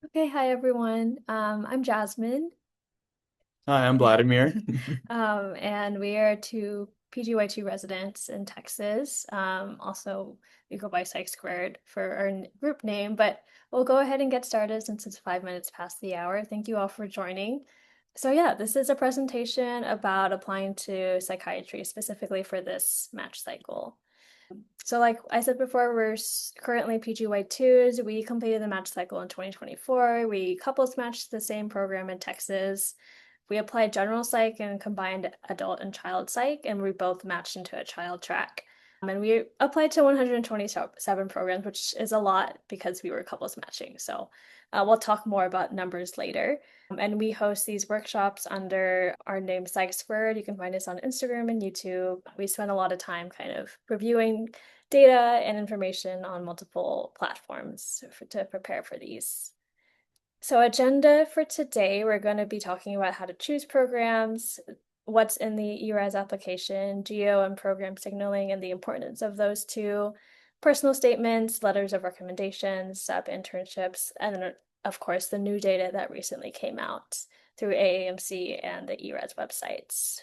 Okay, hi everyone. I'm Jasmine, Hi, I'm Vladimir. and we are two PGY2 residents in Texas. Also, we go by Psych Squared for our group name, but we'll go ahead and get started since it's 5 minutes past the hour. Thank you all for joining. So yeah, this is a presentation about applying to psychiatry specifically for this match cycle. So, like I said before, we're currently PGY2s. We completed the match cycle in 2024. We couples matched the same program in Texas. We applied general psych and combined adult and child psych, and we both matched into a child track. And we applied to 127 programs, which is a lot because we were couples matching. So we'll talk more about numbers later. And we host these workshops under our name Psych Squared. You can find us on Instagram and YouTube. We spend a lot of time kind of reviewing data and information on multiple platforms to prepare for these. So, agenda for today, we're going to be talking about how to choose programs, what's in the ERAS application, geo and program signaling, and the importance of those two, personal statements, letters of recommendations, sub internships, and then, of course, the new data that recently came out through AAMC and the ERAS websites.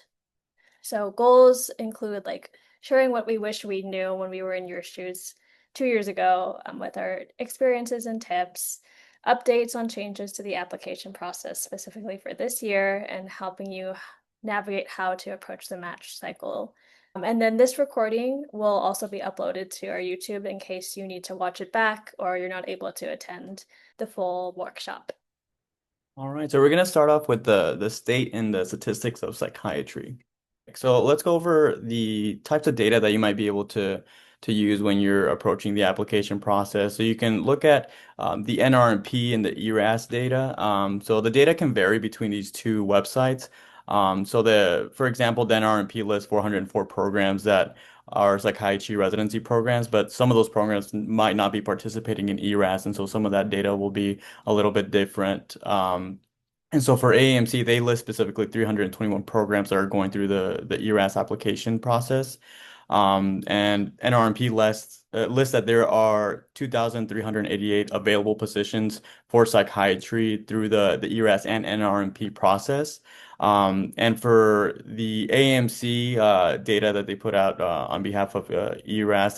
So, goals include like sharing what we wish we knew when we were in your shoes 2 years ago with our experiences and tips, updates on changes to the application process specifically for this year, and helping you navigate how to approach the match cycle. And then this recording will also be uploaded to our YouTube in case you need to watch it back or you're not able to attend the full workshop. All right, so we're gonna start off with the state and the statistics of psychiatry. So let's go over the types of data that you might be able to use when you're approaching the application process. So you can look at the NRMP and the ERAS data. So the data can vary between these two websites. For example, the NRMP lists 404 programs that are psychiatry residency programs, but some of those programs might not be participating in ERAS, and so some of that data will be a little bit different. And so for AAMC, they list specifically 321 programs that are going through the ERAS application process. And NRMP lists that there are 2,388 available positions for psychiatry through the ERAS and NRMP process. And for the AMC data that they put out on behalf of ERAS,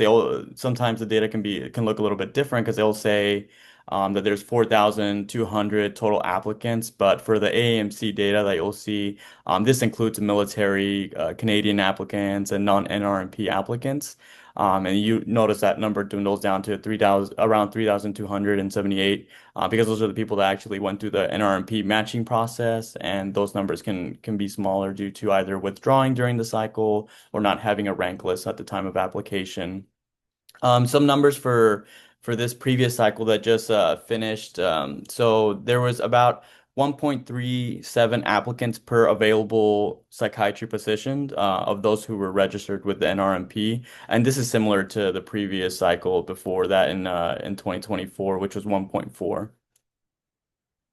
sometimes the data can look a little bit different because they'll say that there's 4,200 total applicants, but for the AMC data that you'll see, this includes military Canadian applicants and non-NRMP applicants. And you notice that number dwindles down to 3,000, around 3,278, because those are the people that actually went through the NRMP matching process, and those numbers can be smaller due to either withdrawing during the cycle or not having a rank list at the time of application. Some numbers for this previous cycle that just finished. So there was about 1.37 applicants per available psychiatry position of those who were registered with the NRMP, and this is similar to the previous cycle before that in 2024, which was 1.4.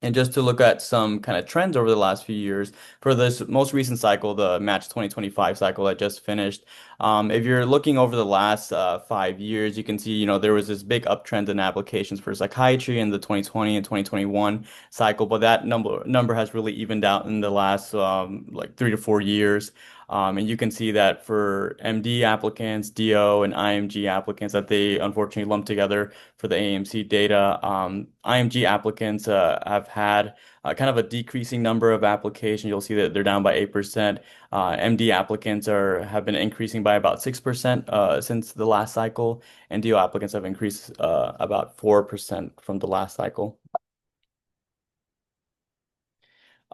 And just to look at some kind of trends over the last few years, for this most recent cycle, the Match 2025 cycle that just finished, if you're looking over the last 5 years, you can see, there was this big uptrend in applications for psychiatry in the 2020 and 2021 cycle, but that number has really evened out in the last like 3 to 4 years. And you can see that for MD applicants, DO, and IMG applicants that they unfortunately lumped together for the AMC data. IMG applicants have had kind of a decreasing number of applications. You'll see that they're down by 8%. MD applicants have been increasing by about 6% since the last cycle, and DO applicants have increased about 4% from the last cycle.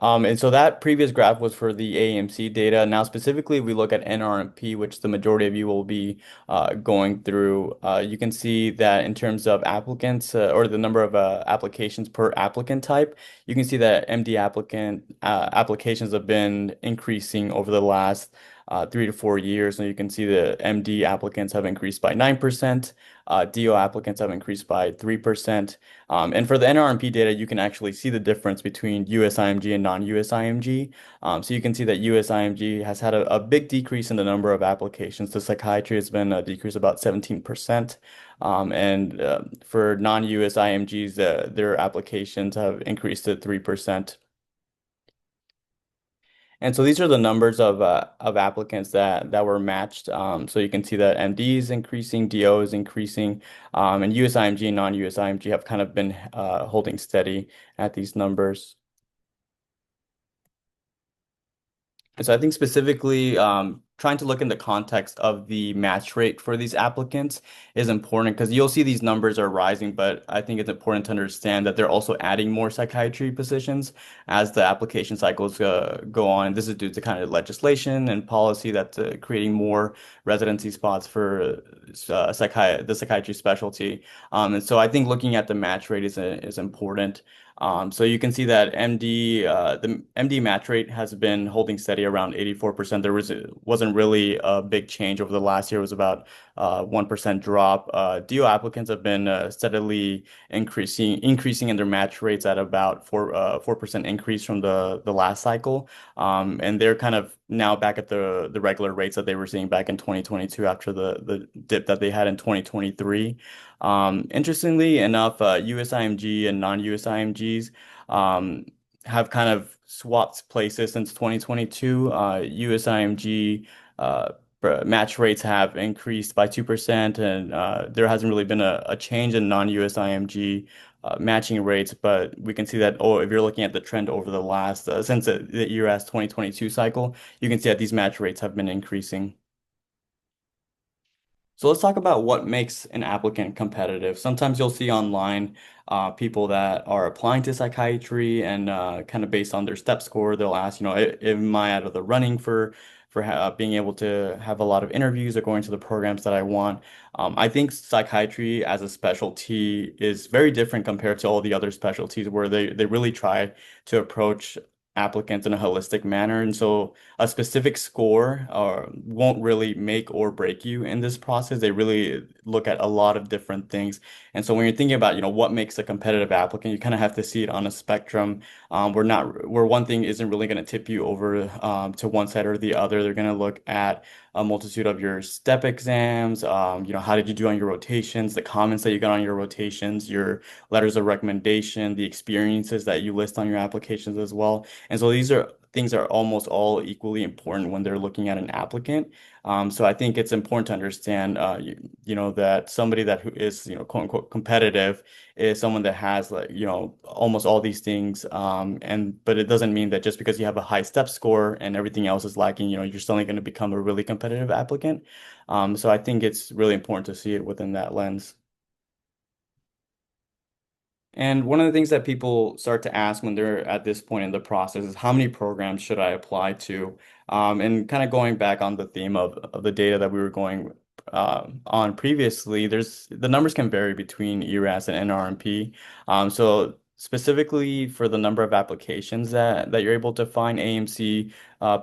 And so that previous graph was for the AMC data. Now, specifically, we look at NRMP, which the majority of you will be going through. You can see that in terms of applicants or the number of applications per applicant type, you can see that MD applications have been increasing over the last 3 to 4 years. And you can see the MD applicants have increased by 9%, DO applicants have increased by 3%. And for the NRMP data, you can actually see the difference between US IMG and non-US IMG. So you can see that US IMG has had a big decrease in the number of applications. The psychiatry has been a decrease about 17%. And for non-US IMGs, their applications have increased to 3%. And so these are the numbers of applicants that were matched. So you can see that MD is increasing, DO is increasing, and USIMG and non-USIMG have kind of been holding steady at these numbers. And so I think specifically trying to look in the context of the match rate for these applicants is important because you'll see these numbers are rising, but I think it's important to understand that they're also adding more psychiatry positions as the application cycles go on. This is due to kind of legislation and policy that's creating more residency spots for the psychiatry specialty. And so I think looking at the match rate is important. So you can see that the MD match rate has been holding steady around 84%. Wasn't really a big change over the last year. It was about 1% drop. DO applicants have been steadily increasing in their match rates at about 4% increase from the last cycle. And they're kind of now back at the regular rates that they were seeing back in 2022 after the dip that they had in 2023. Interestingly enough, USIMG and non-USIMGs have kind of swapped places since 2022. USIMG match rates have increased by 2%, and there hasn't really been a change in non-USIMG matching rates, but we can see that, oh, if you're looking at the trend over the last, since the ERAS 2022 cycle, you can see that these match rates have been increasing. So let's talk about what makes an applicant competitive. Sometimes you'll see online people that are applying to psychiatry and kind of based on their step score, they'll ask, am I out of the running for being able to have a lot of interviews or going to the programs that I want? I think psychiatry as a specialty is very different compared to all the other specialties where they really try to approach applicants in a holistic manner. And so a specific score won't really make or break you in this process. They really look at a lot of different things. And so when you're thinking about, what makes a competitive applicant, you kind of have to see it on a spectrum. Where one thing isn't really going to tip you over to one side or the other. They're going to look at a multitude of your step exams, how did you do on your rotations, the comments that you got on your rotations, your letters of recommendation, the experiences that you list on your applications as well. And so these are things are almost all equally important when they're looking at an applicant. So I think it's important to understand, that somebody that who is, quote unquote, competitive is someone that has like, almost all these things. But it doesn't mean that just because you have a high step score and everything else is lacking, you're suddenly going to become a really competitive applicant. So I think it's really important to see it within that lens. And one of the things that people start to ask when they're at this point in the process is how many programs should I apply to? And kind of going back on the theme of the data that we were going on previously, the numbers can vary between ERAS and NRMP. So specifically for the number of applications that you're able to find, AMC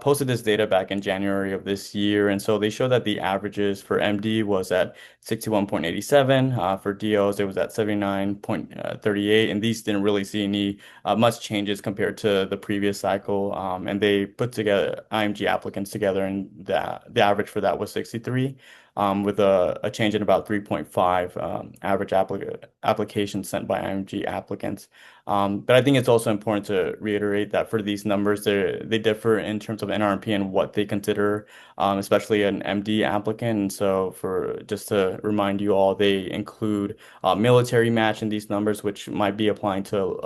posted this data back in January of this year. And so they show that the averages for MD was at 61.87. For DOs, it was at 79.38. And these didn't really see any much changes compared to the previous cycle. And they put together IMG applicants together, and the average for that was 63. With a change in about 3.5 average applications sent by IMG applicants. But I think it's also important to reiterate that for these numbers, they differ in terms of NRMP and what they consider, especially an MD applicant. And so for just to remind you all, they include military match in these numbers, which might be applying to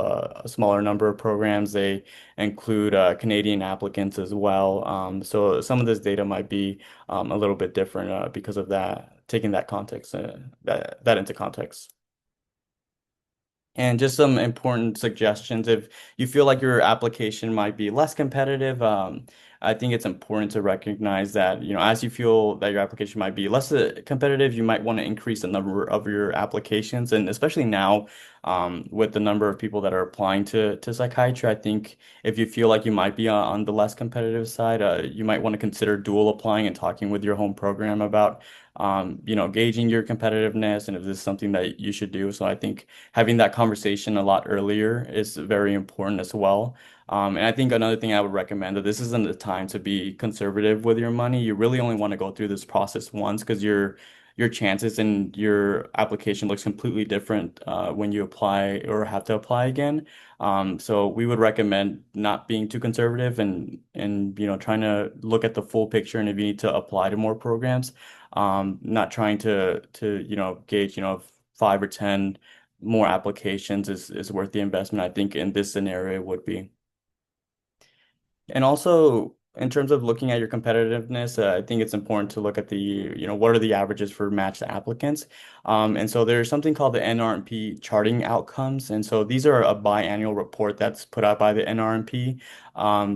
a smaller number of programs. They include Canadian applicants as well. So some of this data might be a little bit different because of that, taking that context, that into context. And just some important suggestions if you feel like your application might be less competitive, I think it's important to recognize that, as you feel that your application might be less competitive, you might want to increase the number of your applications. And especially now, with the number of people that are applying to psychiatry, I think if you feel like you might be on the less competitive side, you might want to consider dual applying and talking with your home program about, gauging your competitiveness and if this is something that you should do. So I think having that conversation a lot earlier is very important as well. And I think another thing I would recommend that this isn't the time to be conservative with your money. You really only want to go through this process once because your chances and your application looks completely different when you apply or have to apply again. So we would recommend not being too conservative and trying to look at the full picture and if you need to apply to more programs, not trying to gauge if 5 or 10 more applications is worth the investment. I think in this scenario it would be. And also, in terms of looking at your competitiveness, I think it's important to look at what are the averages for matched applicants. And so there's something called the NRMP charting outcomes. And so these are a biannual report that's put out by the NRMP.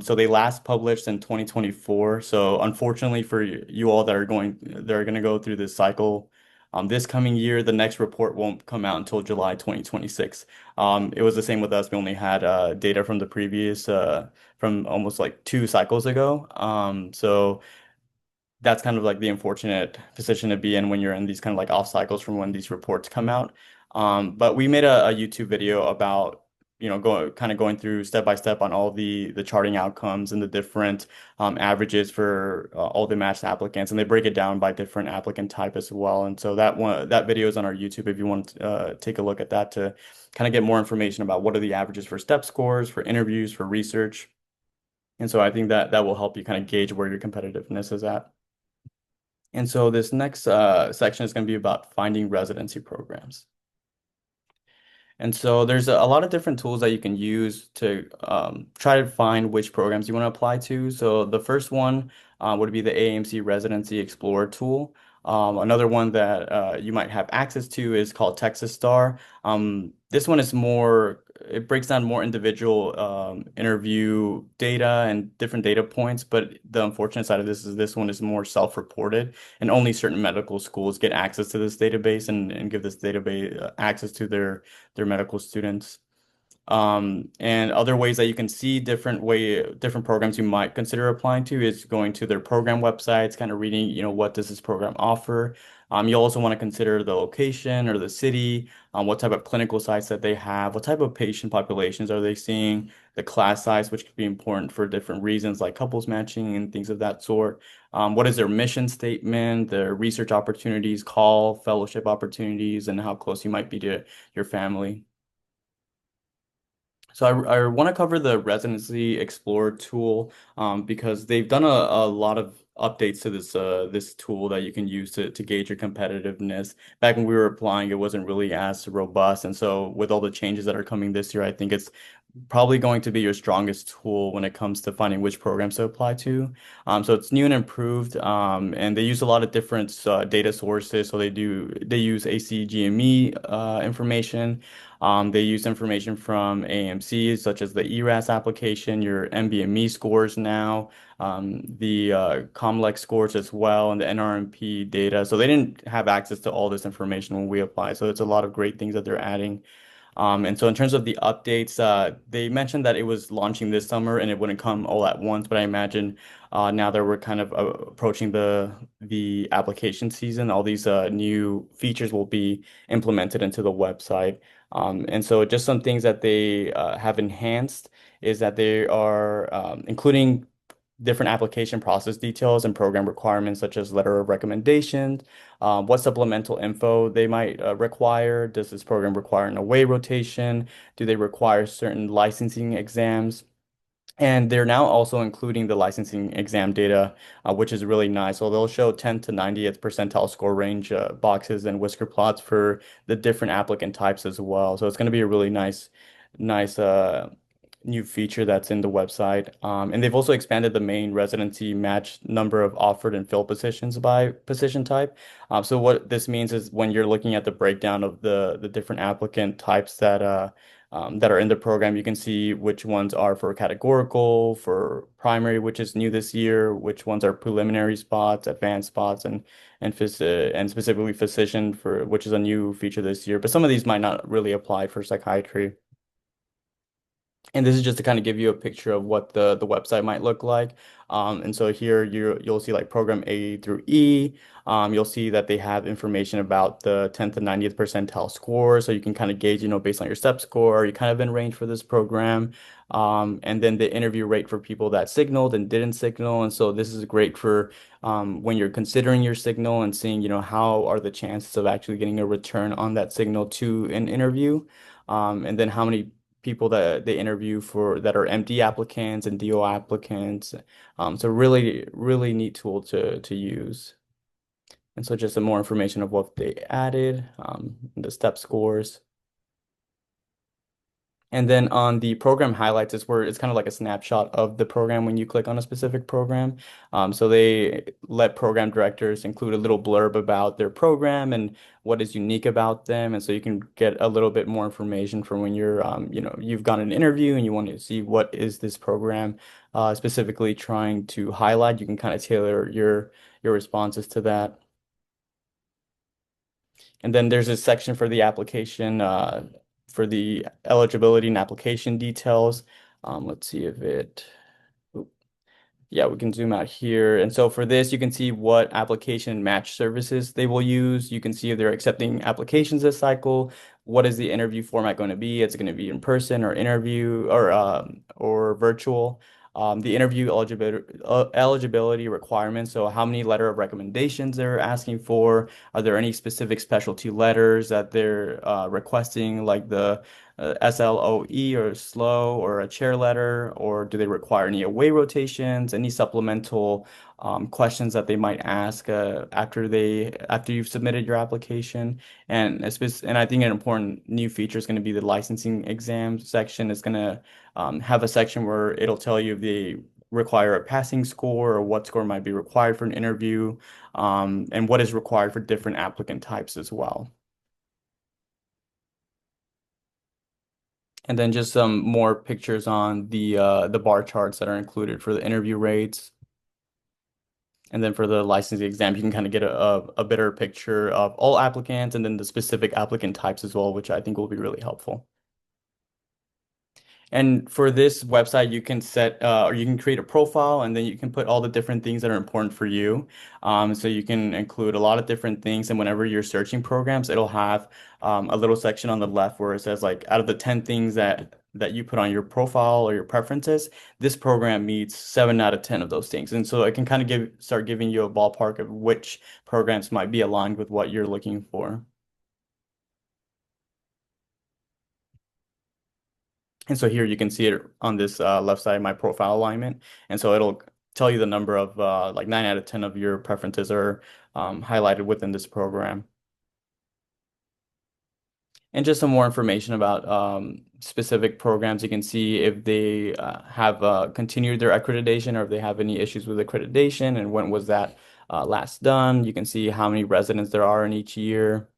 So they last published in 2024. So unfortunately for you all that are going to go through this cycle, this coming year, the next report won't come out until July 2026. It was the same with us. We only had data from the previous from almost like 2 cycles ago. So that's kind of like the unfortunate position to be in when you're in these kind of like off cycles from when these reports come out. But we made a YouTube video about, going through step by step on all the charting outcomes and the different averages for all the matched applicants, and they break it down by different applicant type as well. And so that video is on our YouTube if you want to take a look at that to kind of get more information about what are the averages for step scores, for interviews, for research. And so I think that will help you kind of gauge where your competitiveness is at. And so this next section is going to be about finding residency programs. And so there's a lot of different tools that you can use to try to find which programs you want to apply to. So the first one would be the AMC Residency Explorer tool. Another one that you might have access to is called Texas Star. This one is it breaks down more individual interview data and different data points, but the unfortunate side of this is this one is more self-reported, and only certain medical schools get access to this database and give this database access to their medical students. And other ways that you can see different programs you might consider applying to is going to their program websites, kind of reading, what does this program offer. You also want to consider the location or the city, what type of clinical sites that they have, what type of patient populations are they seeing, the class size, which could be important for different reasons like couples matching and things of that sort. What is their mission statement, their research opportunities, call, fellowship opportunities, and how close you might be to your family. So I want to cover the Residency Explorer tool because they've done a lot of updates to this tool that you can use to gauge your competitiveness. Back when we were applying, it wasn't really as robust, and so with all the changes that are coming this year, I think it's probably going to be your strongest tool when it comes to finding which programs to apply to. So it's new and improved, and they use a lot of different data sources. So they use ACGME information. They use information from AMC, such as the ERAS application, your MBME scores now, the COMLEX scores as well, and the NRMP data. So they didn't have access to all this information when we applied. So it's a lot of great things that they're adding. And so in terms of the updates, they mentioned that it was launching this summer and it wouldn't come all at once, but I imagine now that we're kind of approaching the application season, all these new features will be implemented into the website. And so just some things that they have enhanced is that they are including different application process details and program requirements such as letter of recommendation, what supplemental info they might require. Does this program require an away rotation? Do they require certain licensing exams? And they're now also including the licensing exam data, which is really nice. So they'll show 10 to 90th percentile score range boxes and whisker plots for the different applicant types as well. So it's going to be a really nice new feature that's in the website. And they've also expanded the main residency match number of offered and filled positions by position type. So what this means is when you're looking at the breakdown of the different applicant types that that are in the program. You can see which ones are for categorical, for primary, which is new this year, which ones are preliminary spots, advanced spots, and specifically physician for which is a new feature this year. But some of these might not really apply for psychiatry. And this is just to kind of give you a picture of what the website might look like. And so here you'll see like program A through E. You'll see that they have information about the 10th and 90th percentile score. So you can kind of gauge, based on your step score, are you kind of in range for this program? And then the interview rate for people that signaled and didn't signal. And so this is great for when you're considering your signal and seeing, how are the chances of actually getting a return on that signal to an interview. And then how many people that they interview for that are MD applicants and DO applicants. So really, really neat tool to use. And so just some more information of what they added, the step scores. And then on the program highlights is where it's kind of like a snapshot of the program when you click on a specific program. So they let program directors include a little blurb about their program and what is unique about them. And so you can get a little bit more information from when you've got an interview and you want to see what is this program specifically trying to highlight. You can kind of tailor your responses to that. And then there's a section for the application, for the eligibility and application details. Let's see if it, yeah, we can zoom out here. And so for this, you can see what application match services they will use. You can see if they're accepting applications this cycle. What is the interview format going to be? It's going to be in person or interview or virtual. The interview eligibility requirements. So how many letter of recommendations they're asking for? Are there any specific specialty letters that they're requesting, like the SLOE or slow or a chair letter, or do they require any away rotations, any supplemental questions that they might ask after you've submitted your application? And I think an important new feature is going to be the licensing exam section. It's going to have a section where it'll tell you if they require a passing score or what score might be required for an interview, and what is required for different applicant types as well. And then just some more pictures on the bar charts that are included for the interview rates. And then for the licensing exam, you can kind of get a better picture of all applicants and then the specific applicant types as well, which I think will be really helpful. And for this website, you can set or you can create a profile and then you can put all the different things that are important for you. So you can include a lot of different things. And whenever you're searching programs, it'll have a little section on the left where it says like out of the 10 things that you put on your profile or your preferences, this program meets 7 out of 10 of those things. And so it can kind of start giving you a ballpark of which programs might be aligned with what you're looking for. And so here you can see it on this left side, my profile alignment. And so it'll tell you the number of like 9 out of 10 of your preferences are highlighted within this program. And just some more information about specific programs. You can see if they have continued their accreditation or if they have any issues with accreditation and when was that last done. You can see how many residents there are in each year.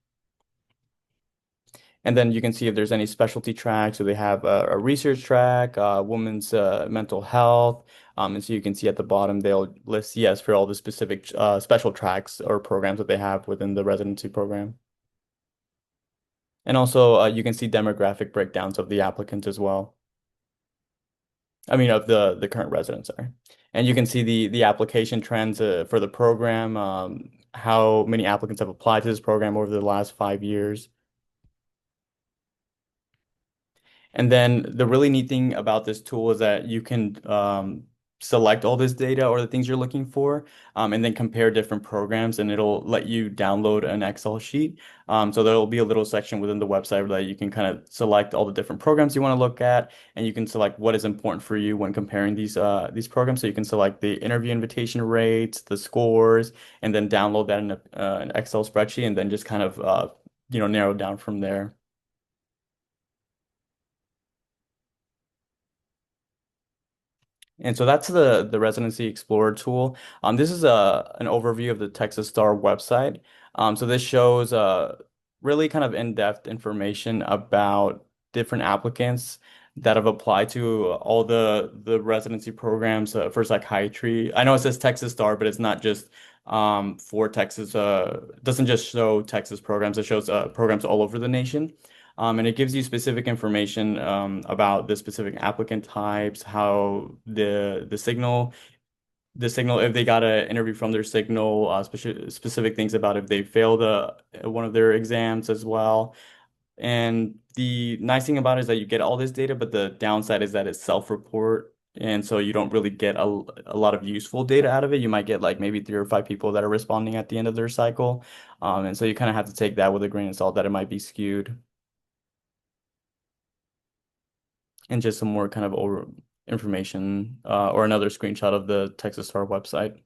And then you can see if there's any specialty tracks. So they have a research track, women's mental health. And so you can see at the bottom, they'll list yes for all the specific special tracks or programs that they have within the residency program. And also you can see demographic breakdowns of the applicants as well. I mean, of the current residents, sorry. And you can see the application trends for the program, how many applicants have applied to this program over the last 5 years. And then the really neat thing about this tool is that you can select all this data or the things you're looking for, and then compare different programs, and it'll let you download an Excel sheet. So there'll be a little section within the website that you can kind of select all the different programs you want to look at, and you can select what is important for you when comparing these programs. So you can select the interview invitation rates, the scores, and then download that in an Excel spreadsheet, and then just kind of narrow down from there. And so that's the Residency Explorer tool. This is an overview of the Texas Star website. So this shows really kind of in-depth information about different applicants that have applied to all the residency programs for psychiatry. I know it says Texas Star, but it's not just for Texas. It doesn't just show Texas programs. It shows programs all over the nation. And it gives you specific information about the specific applicant types, how the signal if they got an interview from their signal, specific things about if they failed one of their exams as well. And the nice thing about it is that you get all this data, but the downside is that it's self-report. And so you don't really get a lot of useful data out of it. You might get like maybe 3 or 5 people that are responding at the end of their cycle. And so you kind of have to take that with a grain of salt that it might be skewed. And just some more kind of over information or another screenshot of the Texas Star website.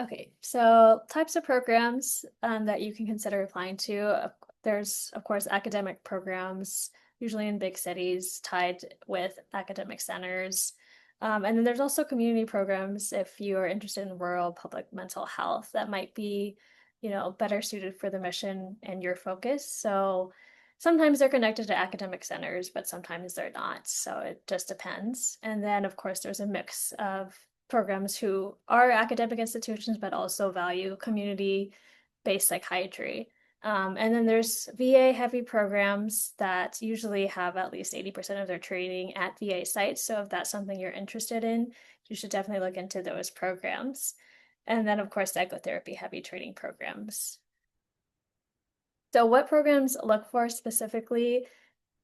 Okay, so types of programs that you can consider applying to. There's, of course, academic programs, usually in big cities, tied with academic centers. And then there's also community programs if you are interested in rural public mental health that might be, better suited for the mission and your focus. So sometimes they're connected to academic centers, but sometimes they're not. So it just depends. And then, of course, there's a mix of programs who are academic institutions but also value community-based psychiatry. And then there's VA heavy programs that usually have at least 80% of their training at VA sites. So if that's something you're interested in, you should definitely look into those programs. And then, of course, psychotherapy heavy training programs. So what programs look for specifically,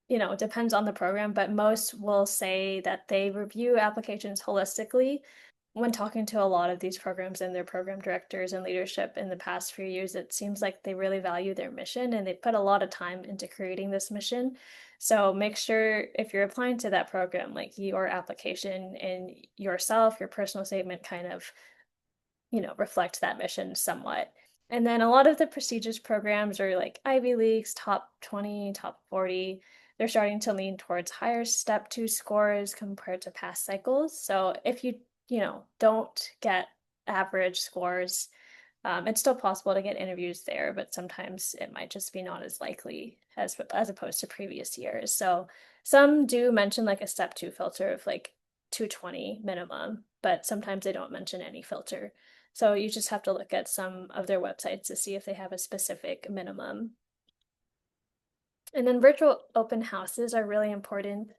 depends on the program, but most will say that they review applications holistically. When talking to a lot of these programs and their program directors and leadership in the past few years, it seems like they really value their mission and they put a lot of time into creating this mission. So make sure if you're applying to that program, like your application and yourself, your personal statement kind of, reflect that mission somewhat. And then a lot of the prestigious programs are like Ivy Leagues, top 20, top 40. They're starting to lean towards higher step two scores compared to past cycles. So if you don't get average scores, it's still possible to get interviews there, but sometimes it might just be not as likely as opposed to previous years. So some do mention like a step two filter of like 220 minimum, but sometimes they don't mention any filter. So you just have to look at some of their websites to see if they have a specific minimum. And then virtual open houses are really important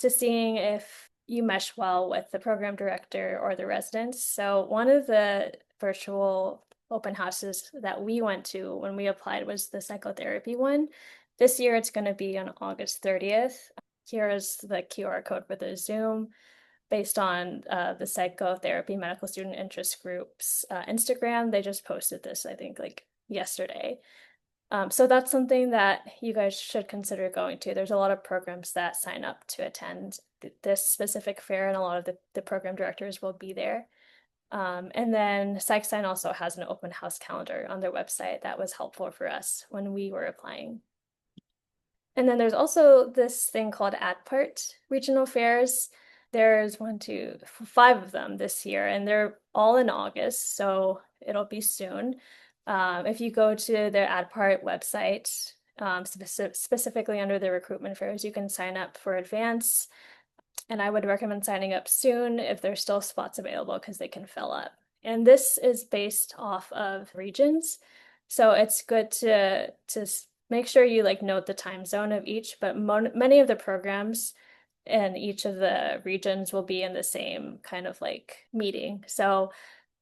to seeing if you mesh well with the program director or the residents. So one of the virtual open houses that we went to when we applied was the psychotherapy one. This year it's going to be on August 30th. Here is the QR code for the Zoom based on the psychotherapy medical student interest group's Instagram. They just posted this, I think, like yesterday. So that's something that you guys should consider going to. There's a lot of programs that sign up to attend this specific fair, and a lot of the program directors will be there. And then PsychSign also has an open house calendar on their website that was helpful for us when we were applying. And then there's also this thing called AdPart regional fairs. There's 5 of them this year, and they're all in August, so it'll be soon. If you go to their AdPart website, specifically under the recruitment fairs, you can sign up for advance. And I would recommend signing up soon if there's still spots available because they can fill up. And this is based off of regions. So it's good to make sure you like note the time zone of each, but many of the programs in each of the regions will be in the same kind of like meeting. So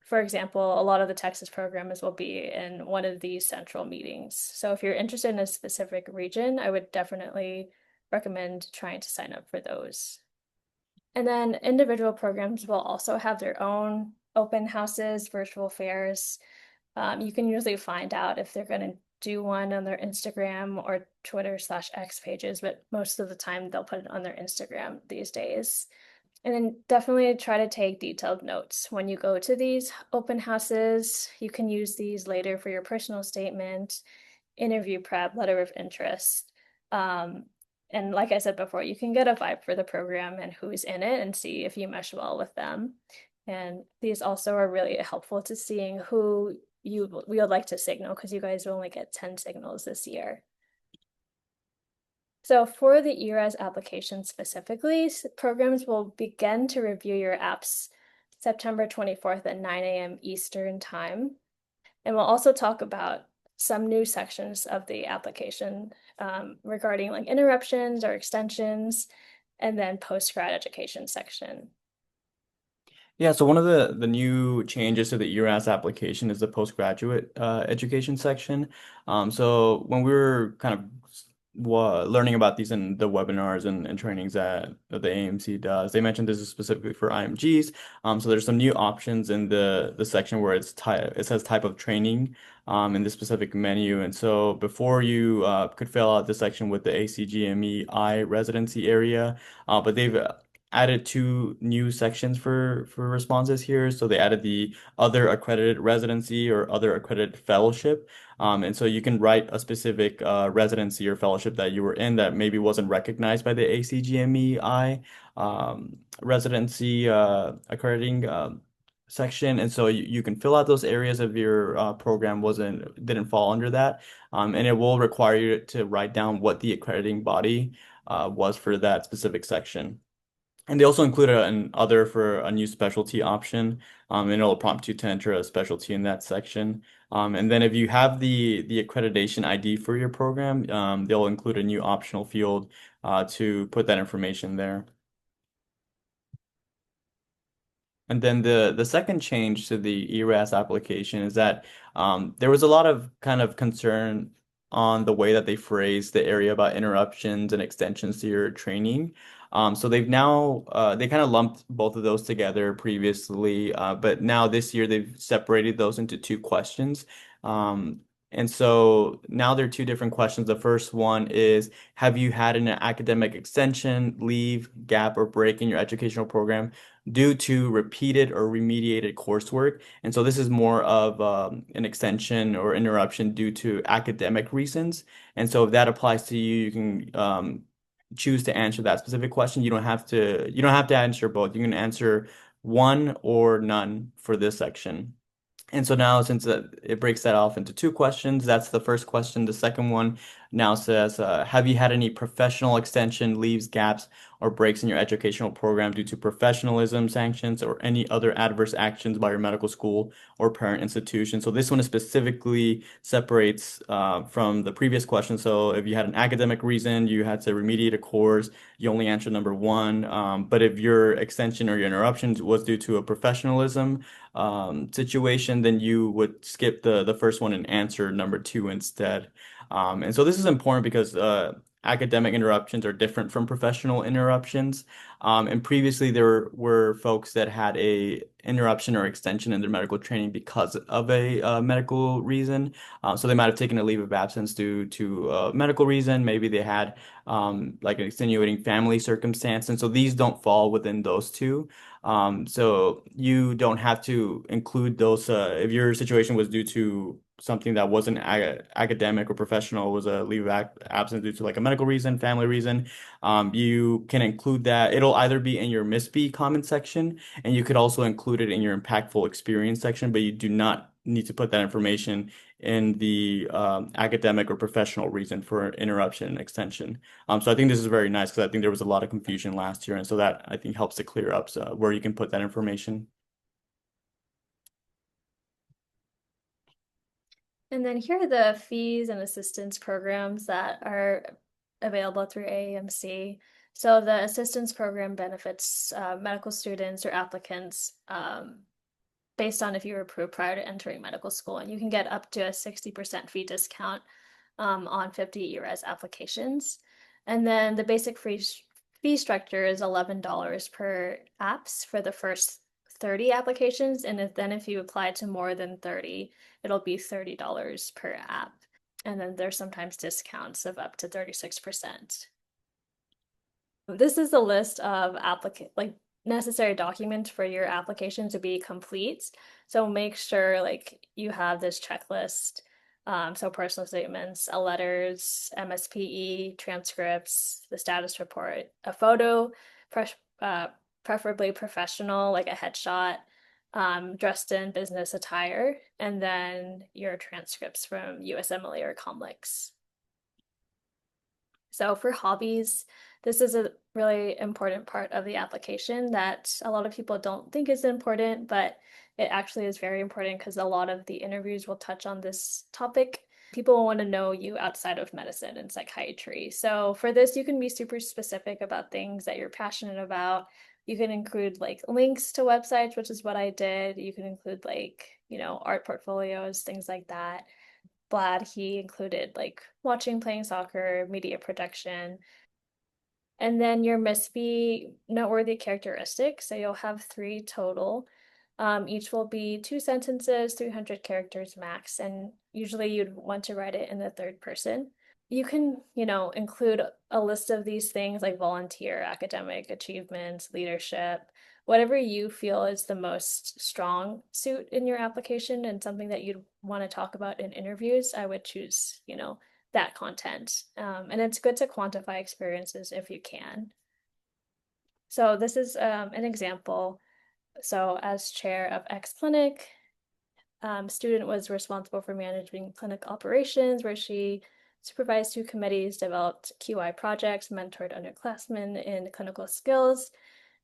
for example, a lot of the Texas programs will be in one of these central meetings. So if you're interested in a specific region, I would definitely recommend trying to sign up for those. And then individual programs will also have their own open houses, virtual fairs. You can usually find out if they're going to do one on their Instagram or Twitter/X pages, but most of the time they'll put it on their Instagram these days. And then definitely try to take detailed notes when you go to these open houses. You can use these later for your personal statement, interview prep, letter of interest. And like I said before, you can get a vibe for the program and who's in it and see if you mesh well with them. And these also are really helpful to seeing who we would like to signal because you guys will only get 10 signals this year. So for the ERAS application specifically, programs will begin to review your apps September 24th at 9 a.m. Eastern Time. And we'll also talk about some new sections of the application regarding like interruptions or extensions, and then post-grad education section. Yeah, so one of the new changes to the ERAS application is the postgraduate education section. So when we were kind of learning about these in the webinars and trainings that the AMC does, they mentioned this is specifically for IMGs. So there's some new options in the section where it says type of training in the specific menu. And so before you could fill out the section with the ACGME I residency area, but they've added two new sections for responses here. So they added the other accredited residency or other accredited fellowship. And so you can write a specific residency or fellowship that you were in that maybe wasn't recognized by the ACGMEI residency accrediting section. And so you can fill out those areas of your program didn't fall under that. And it will require you to write down what the accrediting body was for that specific section. And they also included an other for a new specialty option, and it'll prompt you to enter a specialty in that section. And then if you have the accreditation ID for your program, they'll include a new optional field to put that information there. And then the second change to the ERAS application is that there was a lot of kind of concern on the way that they phrased the area about interruptions and extensions to your training. So they've now they kind of lumped both of those together previously, but now this year they've separated those into two questions. And so now there are two different questions. The first one is, have you had an academic extension, leave, gap, or break in your educational program due to repeated or remediated coursework? And so this is more of an extension or interruption due to academic reasons. And so if that applies to you, you can choose to answer that specific question. You don't have to answer both. You can answer one or none for this section. And so now, since it breaks that off into two questions, that's the first question. The second one now says, have you had any professional extension, leaves, gaps, or breaks in your educational program due to professionalism sanctions or any other adverse actions by your medical school or parent institution? So this one specifically separates from the previous question. So if you had an academic reason, you had to remediate a course, you only answer number one. But if your extension or your interruptions was due to a professionalism situation, then you would skip the first one and answer number two instead. And so this is important because academic interruptions are different from professional interruptions. And previously there were folks that had a interruption or extension in their medical training because of a medical reason. So they might have taken a leave of absence due to a medical reason. Maybe they had like an extenuating family circumstance. And so these don't fall within those two. So you don't have to include those if your situation was due to something that wasn't academic or professional, was a leave of absence due to like a medical reason, family reason. You can include that. It'll either be in your MISP comment section, and you could also include it in your impactful experience section, but you do not need to put that information in the academic or professional reason for interruption and extension. So I think this is very nice because I think there was a lot of confusion last year, and so that I think helps to clear up where you can put that information. And then here are the fees and assistance programs that are available through AAMC. So the assistance program benefits medical students or applicants based on if you were approved prior to entering medical school, and you can get up to a 60% fee discount on 50 ERAS applications. And then the basic fee structure is $11 per apps for the first 30 applications. And then if you apply to more than 30, it'll be $30 per app. And then there's sometimes discounts of up to 36%. This is a list of necessary documents for your application to be complete. So make sure like you have this checklist. So personal statements, letters, MSPE, transcripts, the status report, a photo, preferably professional, like a headshot, dressed in business attire, and then your transcripts from USMLE or Comlex. So for hobbies, this is a really important part of the application that a lot of people don't think is important, but it actually is very important because a lot of the interviews will touch on this topic. People want to know you outside of medicine and psychiatry. So for this, you can be super specific about things that you're passionate about. You can include like links to websites, which is what I did. You can include like, art portfolios, things like that. Glad he included like watching, playing soccer, media production. And then your must be noteworthy characteristics. So you'll have three total. Each will be two sentences, 300 characters max, and usually you'd want to write it in the third person. You can, include a list of these things like volunteer, academic achievements, leadership, whatever you feel is the most strong suit in your application and something that you'd want to talk about in interviews. I would choose, that content. And it's good to quantify experiences if you can. So this is an example. So as chair of X clinic, student was responsible for managing clinic operations, where she supervised two committees, developed QI projects, mentored underclassmen in clinical skills,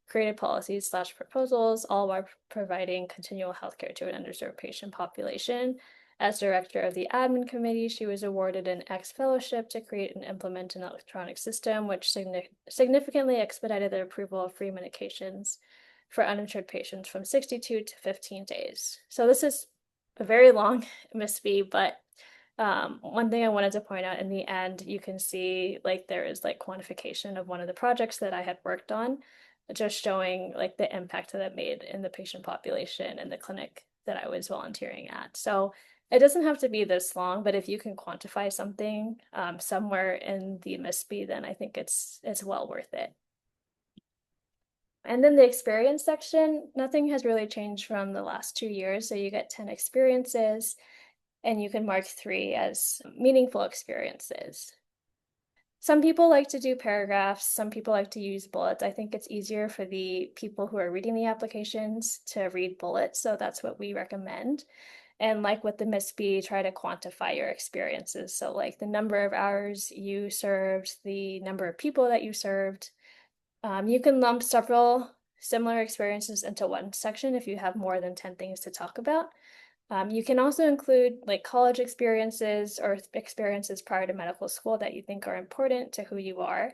created policies/proposals, all while providing continual healthcare to an underserved patient population. As director of the admin committee, she was awarded an X fellowship to create and implement an electronic system, which significantly expedited the approval of free medications for uninsured patients from 62 to 15 days. So this is a very long MISFI, but one thing I wanted to point out in the end, you can see like there is like quantification of one of the projects that I had worked on, just showing like the impact that it made in the patient population and the clinic that I was volunteering at. So it doesn't have to be this long, but if you can quantify something somewhere in the MISP, then I think it's well worth it. And then the experience section, nothing has really changed from the last 2 years. So you get 10 experiences and you can mark 3 as meaningful experiences. Some people like to do paragraphs, some people like to use bullets. I think it's easier for the people who are reading the applications to read bullets, so that's what we recommend. And like with the MISP, try to quantify your experiences. So like the number of hours you served, the number of people that you served. You can lump several similar experiences into one section if you have more than 10 things to talk about. You can also include like college experiences or experiences prior to medical school that you think are important to who you are.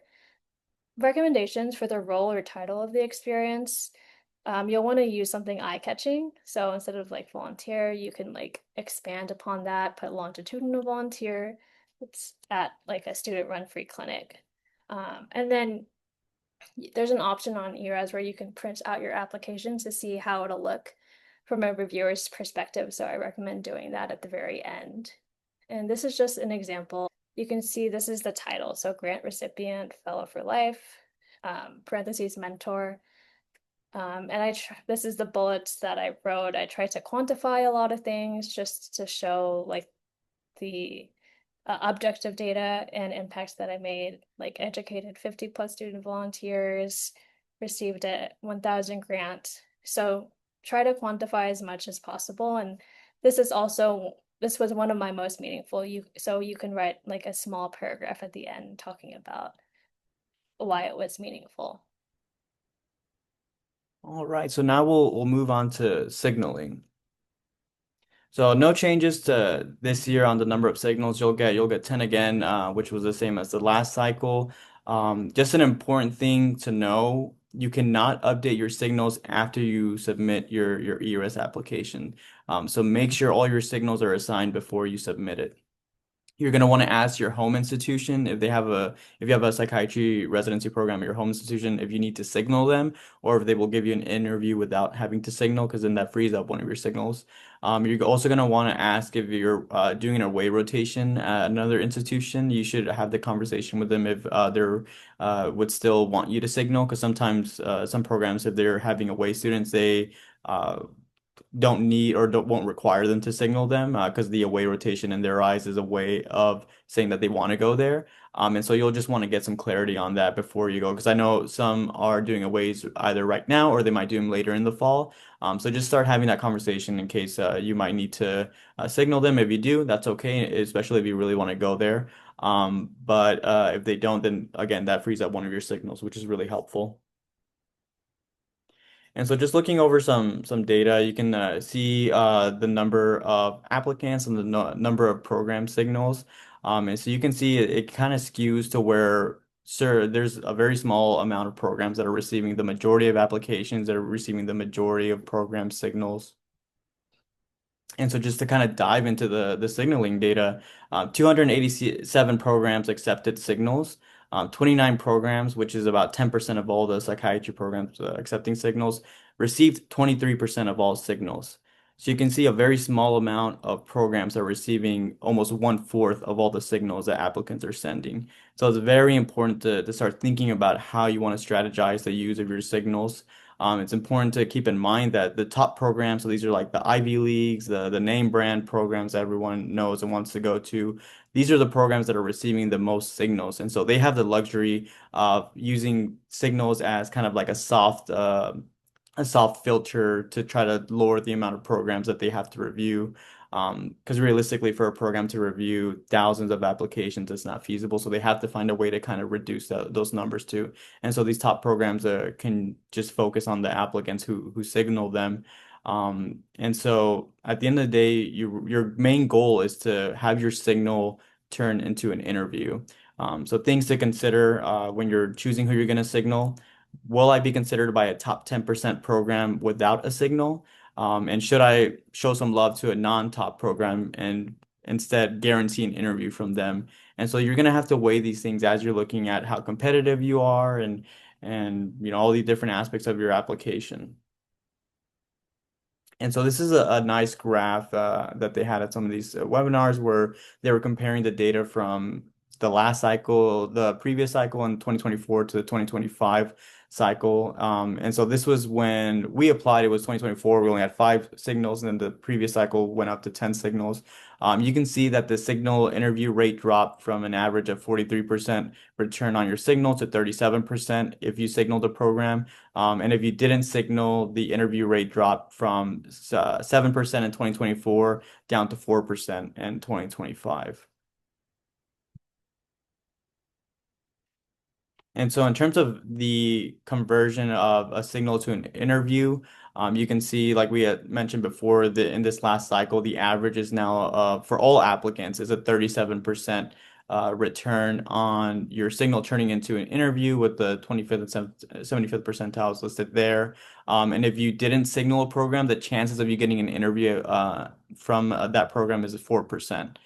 Recommendations for the role or title of the experience. You'll want to use something eye-catching. So instead of like volunteer, you can like expand upon that, put longitudinal volunteer. It's at like a student-run free clinic. And then there's an option on ERAS where you can print out your application to see how it'll look from a reviewer's perspective. So I recommend doing that at the very end. And this is just an example. You can see this is the title. So grant recipient, fellow for life, parentheses mentor. And this is the bullets that I wrote. I tried to quantify a lot of things just to show like the objective data and impacts that I made, like educated 50 plus student volunteers, received a 1,000 grant. So try to quantify as much as possible. And this was one of my most meaningful. So you can write like a small paragraph at the end talking about why it was meaningful. All right, so now we'll move on to signaling. So no changes to this year on the number of signals you'll get. You'll get 10 again, which was the same as the last cycle. Just an important thing to know, you cannot update your signals after you submit your ERS application. So make sure all your signals are assigned before you submit it. You're going to want to ask your home institution if you have a psychiatry residency program at your home institution, if you need to signal them, or if they will give you an interview without having to signal, because then that frees up one of your signals. You're also going to want to ask if you're doing an away rotation at another institution. You should have the conversation with them if they're would still want you to signal, because sometimes some programs, if they're having away students, they don't need or won't require them to signal them because the away rotation in their eyes is a way of saying that they want to go there. And so you'll just want to get some clarity on that before you go because I know some are doing aways either right now or they might do them later in the fall. So just start having that conversation in case you might need to signal them. If you do, that's okay, especially if you really want to go there. But if they don't, then again, that frees up one of your signals, which is really helpful. And so just looking over some data, you can see the number of applicants and the no number of program signals. And so you can see it kind of skews to where, sir, there's a very small amount of programs that are receiving the majority of applications that are receiving the majority of program signals. And so just to kind of dive into the signaling data, 287 programs accepted signals, 29 programs, which is about 10% of all the psychiatry programs accepting signals, received 23% of all signals. So you can see a very small amount of programs are receiving almost 1/4 of all the signals that applicants are sending. So it's very important to start thinking about how you want to strategize the use of your signals. It's important to keep in mind that the top programs, so these are like the Ivy Leagues, the name brand programs everyone knows and wants to go to. These are the programs that are receiving the most signals. And so they have the luxury of using signals as kind of like a soft filter to try to lower the amount of programs that they have to review. Because realistically, for a program to review thousands of applications, it's not feasible. So they have to find a way to kind of reduce those numbers too. And so these top programs can just focus on the applicants who signal them. And so at the end of the day, your main goal is to have your signal turn into an interview. So things to consider when you're choosing who you're going to signal. Will I be considered by a top 10% program without a signal? And should I show some love to a non-top program and instead guarantee an interview from them? And so you're going to have to weigh these things as you're looking at how competitive you are and all the different aspects of your application. And so this is a nice graph that they had at some of these webinars where they were comparing the data from the last cycle, the previous cycle in 2024 to the 2025 cycle. And so this was when we applied, it was 2024. We only had 5 signals, and then the previous cycle went up to 10 signals. You can see that the signal interview rate dropped from an average of 43% return on your signal to 37% if you signaled a program. And if you didn't signal, the interview rate dropped from 7% in 2024 down to 4% in 2025. And so in terms of the conversion of a signal to an interview, you can see, like we had mentioned before, that in this last cycle, the average is now for all applicants is a 37% return on your signal turning into an interview with the 25th and 75th percentiles listed there. And if you didn't signal a program, the chances of you getting an interview from that program is 4%.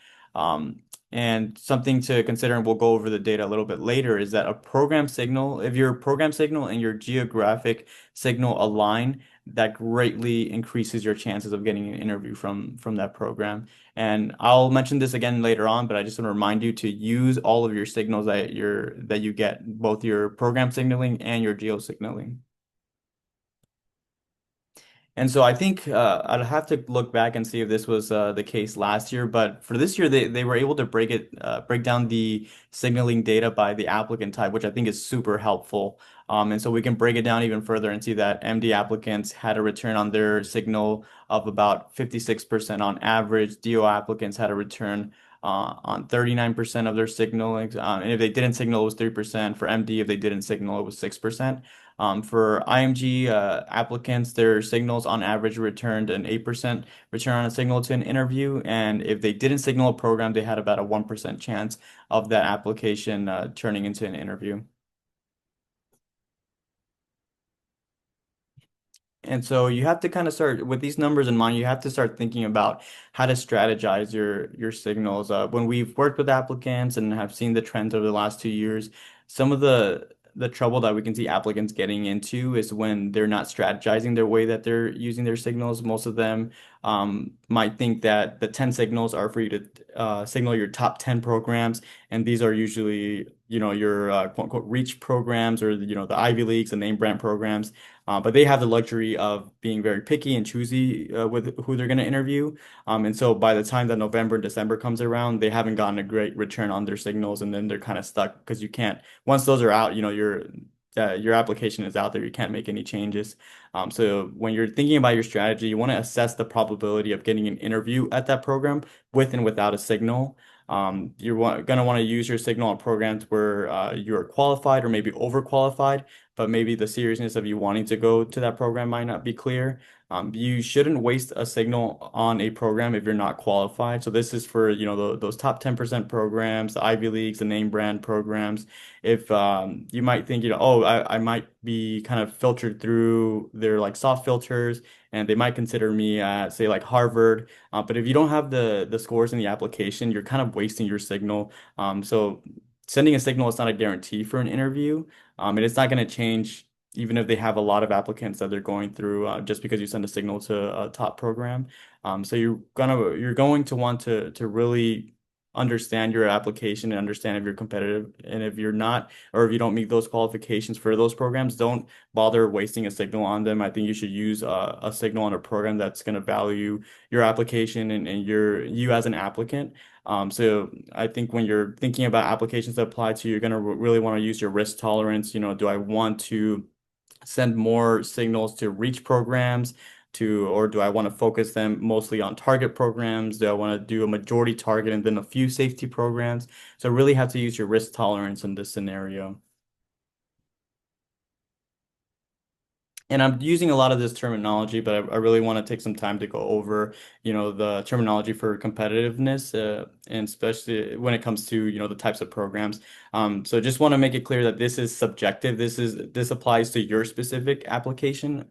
And something to consider, and we'll go over the data a little bit later, is that a program signal, if your program signal and your geographic signal align, that greatly increases your chances of getting an interview from that program. And I'll mention this again later on, but I just want to remind you to use all of your signals that you get, both your program signaling and your geo signaling. And so I think I'd have to look back and see if this was the case last year, but for this year they were able to break down the signaling data by the applicant type, which I think is super helpful. And so we can break it down even further and see that MD applicants had a return on their signal of about 56% on average. DO applicants had a return on 39% of their signaling. And if they didn't signal, it was 3%. For MD, if they didn't signal, it was 6%. For IMG applicants, their signals on average returned an 8% return on a signal to an interview. And if they didn't signal a program, they had about a 1% chance of that application turning into an interview. And so you have to kind of start with these numbers in mind, you have to start thinking about how to strategize your signals. When we've worked with applicants and have seen the trends over the last 2 years, some of the trouble that we can see applicants getting into is when they're not strategizing their way that they're using their signals. Most of them might think that the 10 signals are for you to signal your top 10 programs, and these are usually your quote unquote reach programs or the Ivy Leagues, the name brand programs. But they have the luxury of being very picky and choosy with who they're going to interview. And so by the time that November and December comes around, they haven't gotten a great return on their signals, and then they're kind of stuck because you can't, once those are out, your application is out there. You can't make any changes. So when you're thinking about your strategy, you want to assess the probability of getting an interview at that program with and without a signal. Going to want to use your signal on programs where you're qualified or maybe overqualified, but maybe the seriousness of you wanting to go to that program might not be clear. You shouldn't waste a signal on a program if you're not qualified. So this is for, those top 10% programs, the Ivy Leagues, the name brand programs. If you might think, oh, I might be kind of filtered through their like soft filters and they might consider me at say like Harvard. But if you don't have the scores in the application, you're kind of wasting your signal. So sending a signal is not a guarantee for an interview. And it's not going to change even if they have a lot of applicants that they're going through just because you send a signal to a top program. So you're going to want to really understand your application and understand if you're competitive. And if you're not, or if you don't meet those qualifications for those programs, don't bother wasting a signal on them. I think you should use a signal on a program that's going to value your application and you as an applicant. So I think when you're thinking about applications that apply to you, you're going to really want to use your risk tolerance. Do I want to send more signals to reach programs or do I want to focus them mostly on target programs? Do I want to do a majority target and then a few safety programs? So really have to use your risk tolerance in this scenario. And I'm using a lot of this terminology, but I really want to take some time to go over, the terminology for competitiveness, and especially when it comes to, the types of programs. So just want to make it clear that this is subjective. This applies to your specific application.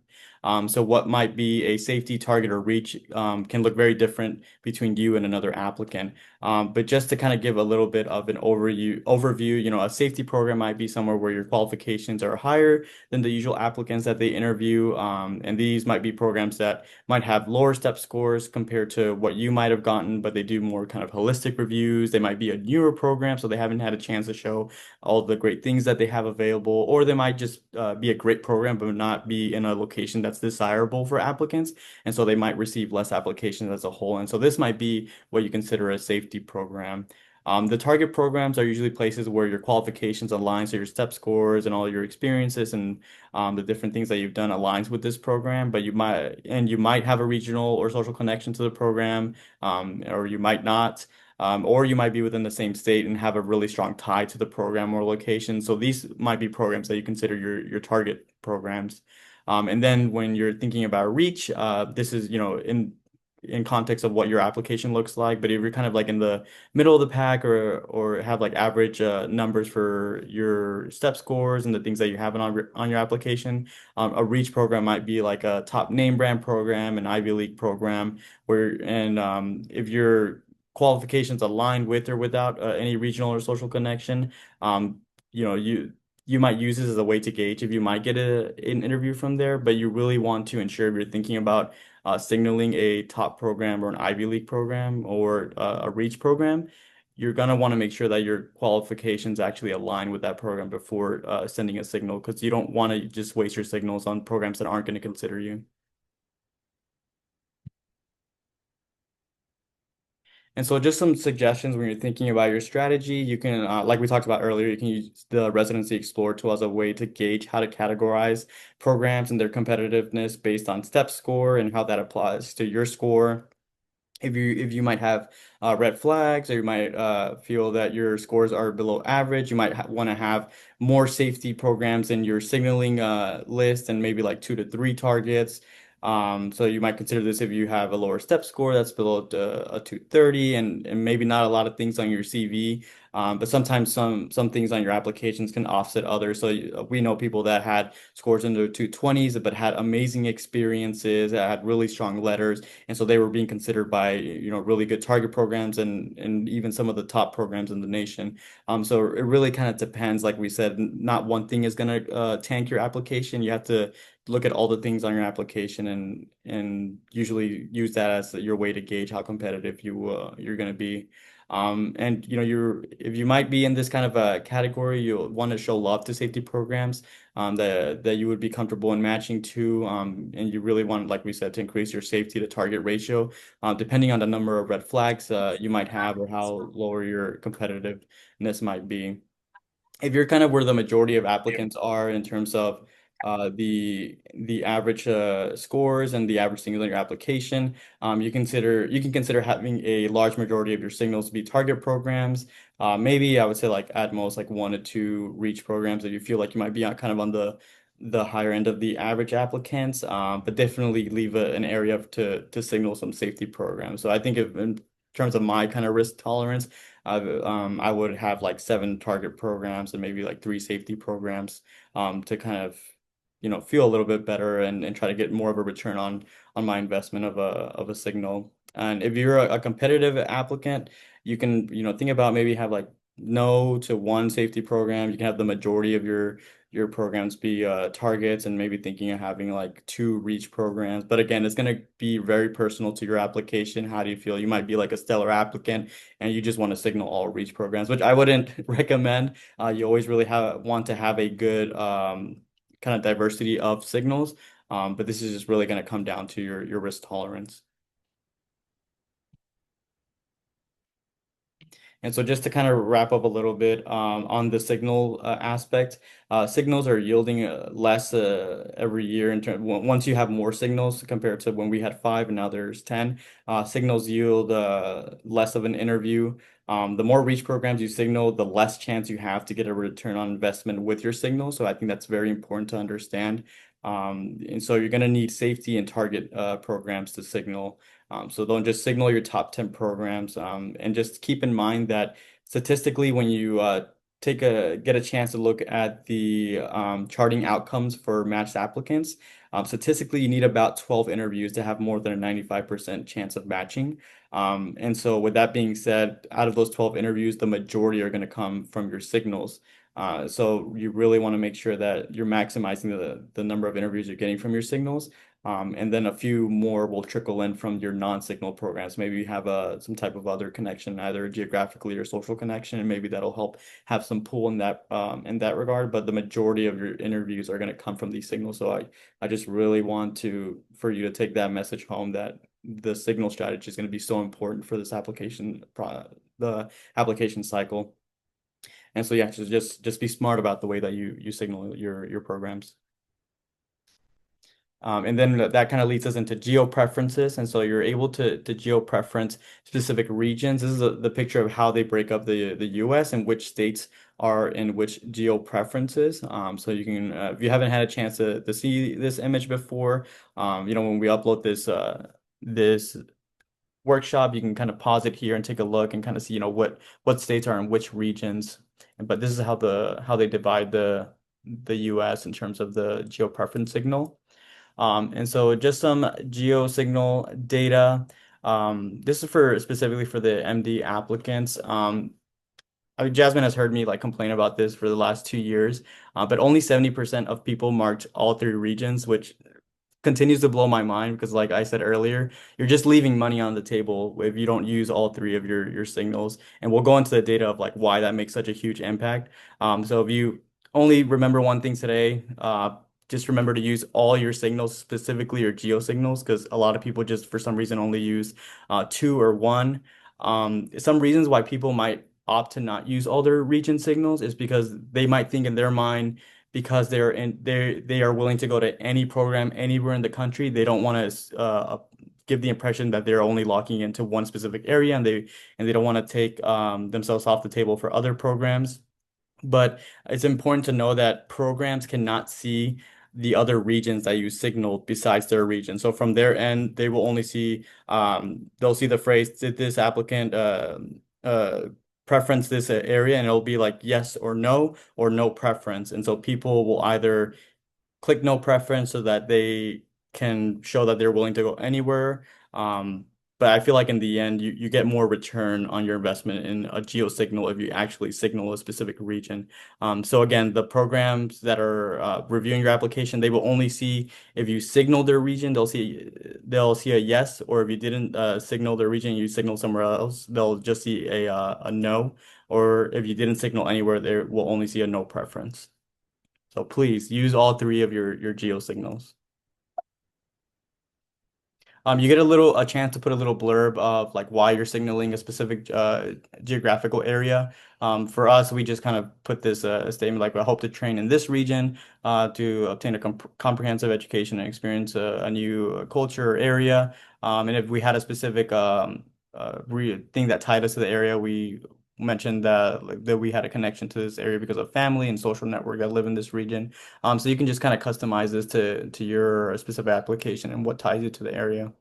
So what might be a safety target or reach can look very different between you and another applicant. But just to kind of give a little bit of an overview, a safety program might be somewhere where your qualifications are higher than the usual applicants that they interview. And these might be programs that might have lower step scores compared to what you might have gotten, but they do more kind of holistic reviews. They might be a newer program, so they haven't had a chance to show all the great things that they have available, or they might just be a great program, but not be in a location that's desirable for applicants. And so they might receive less applications as a whole. And so this might be what you consider a safety program. The target programs are usually places where your qualifications align, so your step scores and all your experiences and the different things that you've done aligns with this program. But you might have a regional or social connection to the program, or you might not, or you might be within the same state and have a really strong tie to the program or location. So these might be programs that you consider your target programs. And then when you're thinking about reach, this is, in context of what your application looks like. But if you're kind of like in the middle of the pack or have like average numbers for your step scores and the things that you have on your application, a reach program might be like a top name brand program, an Ivy League program, if your qualifications aligned with or without any regional or social connection, um, you might use this as a way to gauge if you might get an interview from there, but you really want to ensure if you're thinking about signaling a top program or an Ivy League program or a Reach program, you're going to want to make sure that your qualifications actually align with that program before sending a signal because you don't want to just waste your signals on programs that aren't going to consider you. And so just some suggestions when you're thinking about your strategy, you can, like we talked about earlier, you can use the Residency Explorer tool as a way to gauge how to categorize programs and their competitiveness based on step score and how that applies to your score. If you might have red flags or you might feel that your scores are below average, you might want to have more safety programs in your signaling list and maybe like 2 to 3 targets. So you might consider this if you have a lower step score that's below a 230 and maybe not a lot of things on your CV. But sometimes some things on your applications can offset others. So we know people that had scores in the 220s but had amazing experiences, that had really strong letters, and so they were being considered by really good target programs and even some of the top programs in the nation. So it really kind of depends. Like we said, not one thing is going to tank your application. You have to look at all the things on your application and usually use that as your way to gauge how competitive you're going to be. And you're if you might be in this kind of a category, you'll want to show love to safety programs that you would be comfortable in matching to, and you really want, like we said, to increase your safety to target ratio, depending on the number of red flags you might have or how lower your competitiveness might be. If you're kind of where the majority of applicants are in terms of the average scores and the average signals on your application, you can consider having a large majority of your signals be target programs. Maybe I would say like at most like 1 to 2 reach programs that you feel like you might be on kind of on the higher end of the average applicants, but definitely leave an area to signal some safety programs. So I think if in terms of my kind of risk tolerance, I would have like 7 target programs and maybe like 3 safety programs to kind of, feel a little bit better and try to get more of a return on my investment of a signal. And if you're a competitive applicant, you can, think about maybe have like no to 1 safety program. You can have the majority of your programs be targets and maybe thinking of having like 2 reach programs. But again, it's going to be very personal to your application. How do you feel? You might be like a stellar applicant and you just want to signal all reach programs, which I wouldn't recommend. You always really want to have a good kind of diversity of signals. But this is just really going to come down to your risk tolerance. And so just to kind of wrap up a little bit on the signal aspect, signals are yielding less every year in terms once you have more signals compared to when we had 5 and now there's 10, signals yield less of an interview. The more reach programs you signal, the less chance you have to get a return on investment with your signal. So I think that's very important to understand. And so you're going to need safety and target programs to signal. So don't just signal your top 10 programs, and just keep in mind that statistically, when you get a chance to look at the charting outcomes for matched applicants, statistically, you need about 12 interviews to have more than a 95% chance of matching. And so with that being said, out of those 12 interviews, the majority are going to come from your signals. So you really want to make sure that you're maximizing the number of interviews you're getting from your signals. And then a few more will trickle in from your non-signal programs. Maybe you have some type of other connection, either geographically or social connection, and maybe that'll help have some pull in that regard. But the majority of your interviews are going to come from these signals. So I just really want for you to take that message home that the signal strategy is going to be so important for this the application cycle. And so yeah, just be smart about the way that you signal your programs. And then that kind of leads us into geo preferences. And so you're able to geo preference specific regions. This is the picture of how they break up the US and which states are in which geo preferences. So you can, if you haven't had a chance to see this image before, when we upload this workshop, you can kind of pause it here and take a look and kind of see, what states are in which regions. But this is how they divide the US in terms of the geo preference signal. And so just some geo signal data. This is specifically for the MD applicants. I mean, Jasmine has heard me like complain about this for the last 2 years, but only 70% of people marked all 3 regions, which continues to blow my mind because, like I said earlier, you're just leaving money on the table if you don't use all 3 of your signals. And we'll go into the data of like why that makes such a huge impact. So if you only remember one thing today, just remember to use all your signals, specifically your geo signals, because a lot of people just for some reason only use 2 or 1. Some reasons why people might opt to not use all their region signals is because they might think in their mind, because they are willing to go to any program anywhere in the country. They don't want to give the impression that they're only locking into one specific area, and they don't want to take themselves off the table for other programs. But it's important to know that programs cannot see the other regions that you signaled besides their region. So from their end, they will only see they'll see the phrase, did this applicant uh, preference this area, and it'll be like yes or no preference. And so people will either click no preference so that they can show that they're willing to go anywhere. but I feel like in the end, you get more return on your investment in a geo signal if you actually signal a specific region. So again, the programs that are reviewing your application, they will only see if you signal their region, they'll see a yes, or if you didn't signal their region, you signal somewhere else, they'll just see a no, or if you didn't signal anywhere, they will only see a no preference. So please use all three of your geo signals. You get a chance to put a little blurb of like why you're signaling a specific geographical area. For us, we just kind of put this statement like I hope to train in this region to obtain a comprehensive education and experience a new culture or area. And if we had a specific re thing that tied us to the area, we mentioned that like, that we had a connection to this area because of family and social network that live in this region. So you can just kind of customize this to your specific application and what ties you to the area.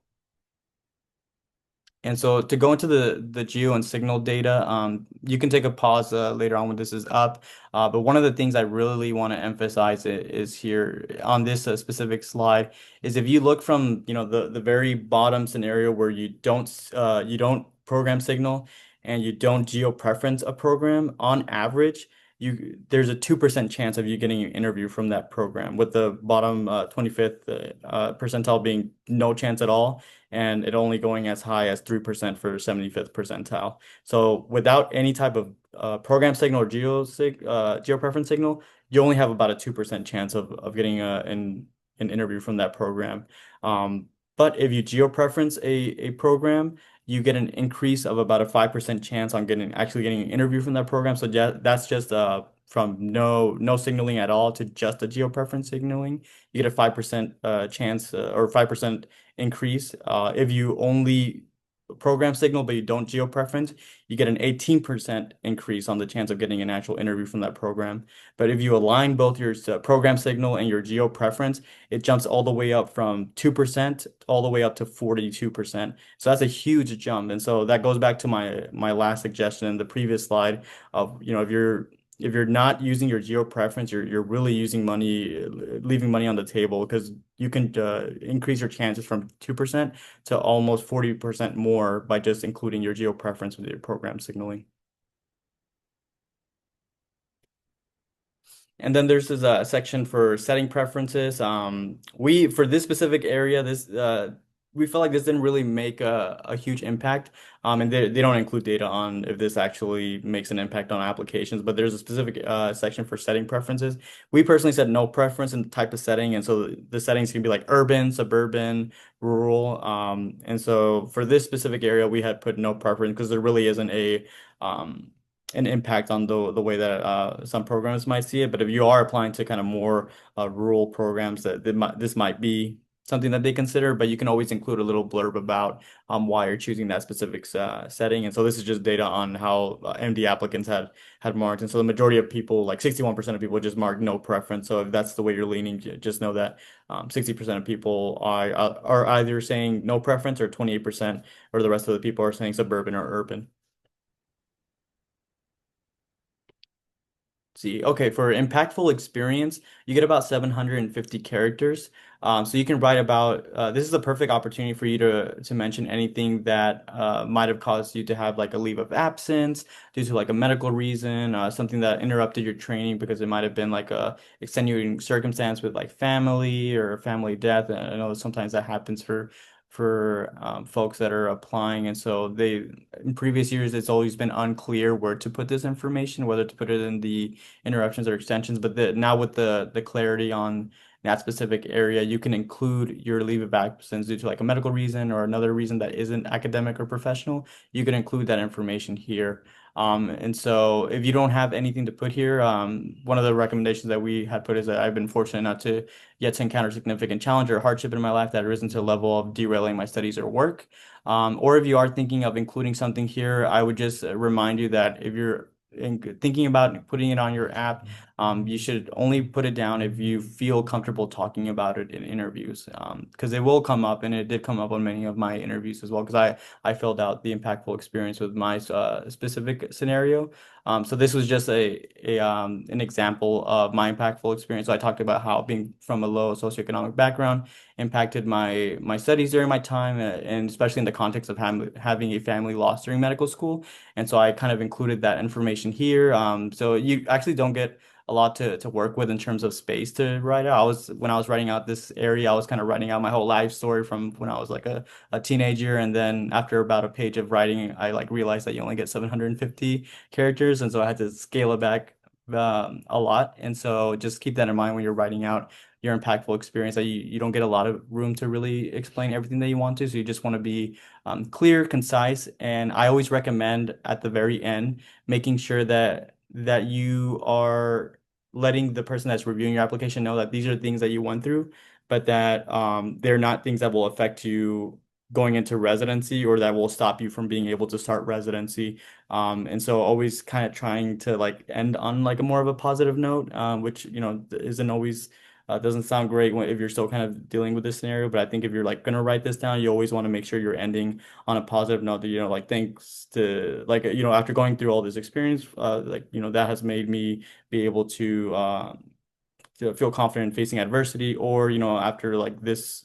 And so to go into the geo and signal data, you can take a pause later on when this is up. But one of the things I really want to emphasize is here on this specific slide is if you look from the very bottom scenario where you don't program signal and you don't geo preference a program, on average, there's a 2% chance of you getting an interview from that program, with the bottom 25th percentile being no chance at all and it only going as high as 3% for 75th percentile. So without any type of program signal or geo preference signal, you only have about a 2% chance of getting an interview from that program. But if you geo preference a program, you get an increase of about a 5% chance on actually getting an interview from that program. So that's just from no signaling at all to just a geo preference signaling. You get a 5% chance or 5% increase. If you only program signal but you don't geo preference, you get an 18% increase on the chance of getting an actual interview from that program. But if you align both your program signal and your geo preference, it jumps all the way up from 2% all the way up to 42%. So that's a huge jump. And so that goes back to my last suggestion in the previous slide of, if you're not using your geo preference, you're really using money, leaving money on the table because you can increase your chances from 2% to almost 40% more by just including your geo preference with your program signaling. And then there's this section for setting preferences. We for this specific area, this we felt like this didn't really make a huge impact. And they don't include data on if this actually makes an impact on applications. But there's a specific section for setting preferences. We personally set no preference in the type of setting, and so the settings can be like urban, suburban, rural. And so for this specific area, we had put no preference because there really isn't um, an impact on the way that some programs might see it. But if you are applying to kind of more rural programs, this might be something that they consider. But you can always include a little blurb about why you're choosing that specific setting. And so this is just data on how MD applicants had marked. And so the majority of people, like 61% of people, just marked no preference. So if that's the way you're leaning, just know that 60% of people are either saying no preference, or 28%, or the rest of the people are saying suburban or urban. See, okay, for impactful experience, you get about 750 characters. So you can write about this is a perfect opportunity for you to mention anything that might have caused you to have like a leave of absence due to like a medical reason, something that interrupted your training because it might have been like a extenuating circumstance with like family or family death. And I know sometimes that happens for folks that are applying. And so in previous years, it's always been unclear where to put this information, whether to put it in the interruptions or extensions. But now with the clarity on that specific area, you can include your leave of absence due to like a medical reason or another reason that isn't academic or professional. You can include that information here. And so if you don't have anything to put here, one of the recommendations that we had put is that I've been fortunate not to yet to encounter significant challenge or hardship in my life that had risen to a level of derailing my studies or work. Or if you are thinking of including something here, I would just remind you that if you're thinking about putting it on your app, you should only put it down if you feel comfortable talking about it in interviews, because it will come up, and it did come up on many of my interviews as well, because I filled out the impactful experience with my specific scenario. So this was just an example of my impactful experience. So I talked about how being from a low socioeconomic background impacted my studies during my time, and especially in the context of having a family loss during medical school. And so I kind of included that information here. So you actually don't get a lot to work with in terms of space to write out. When I was writing out this area, I was kind of writing out my whole life story from when I was like a teenager. And then after about a page of writing, I like realized that you only get 750 characters. And so I had to scale it back a lot. And so just keep that in mind when you're writing out your impactful experience, that you don't get a lot of room to really explain everything that you want to. So you just want to be clear, concise. And I always recommend at the very end making sure that you are letting the person that's reviewing your application know that these are things that you went through, but that they're not things that will affect you going into residency, or that will stop you from being able to start residency. And so always kind of trying to like end on like a more of a positive note, which, isn't always doesn't sound great if you're still kind of dealing with this scenario. But I think if you're like gonna write this down, you always want to make sure you're ending on a positive note, that, like, thanks to, like, after going through all this experience, like, that has made me be able to feel confident in facing adversity. Or, after like this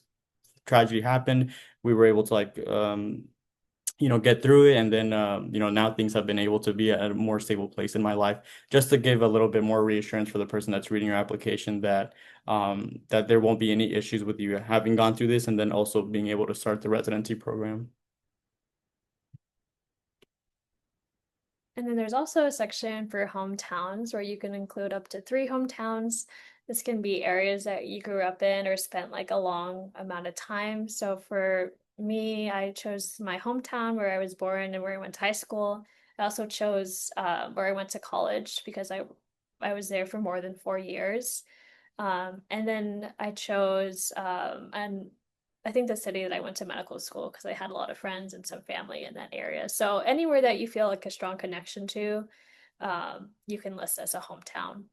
tragedy happened, we were able to like get through it. And then now things have been able to be at a more stable place in my life, just to give a little bit more reassurance for the person that's reading your application, that there won't be any issues with you having gone through this, and then also being able to start the residency program. And then there's also a section for hometowns where you can include up to 3 hometowns. This can be areas that you grew up in or spent like a long amount of time. So for me, I chose my hometown where I was born and where I went to high school. I also chose where I went to college because I was there for more than 4 years. And then I chose, and I think the city that I went to medical school because I had a lot of friends and some family in that area. So anywhere that you feel like a strong connection to, you can list as a hometown.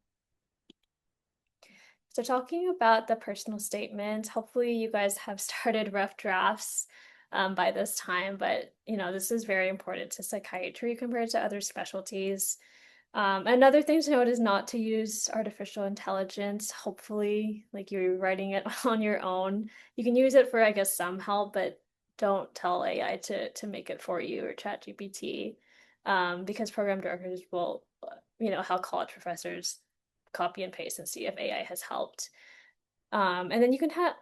So talking about the personal statement, hopefully you guys have started rough drafts by this time, but this is very important to psychiatry compared to other specialties. Another thing to note is not to use artificial intelligence. Hopefully, like you're writing it on your own. You can use it for, I guess, some help, but don't tell AI to make it for you or ChatGPT, because program directors will, help college professors copy and paste and see if AI has helped. And then you can have,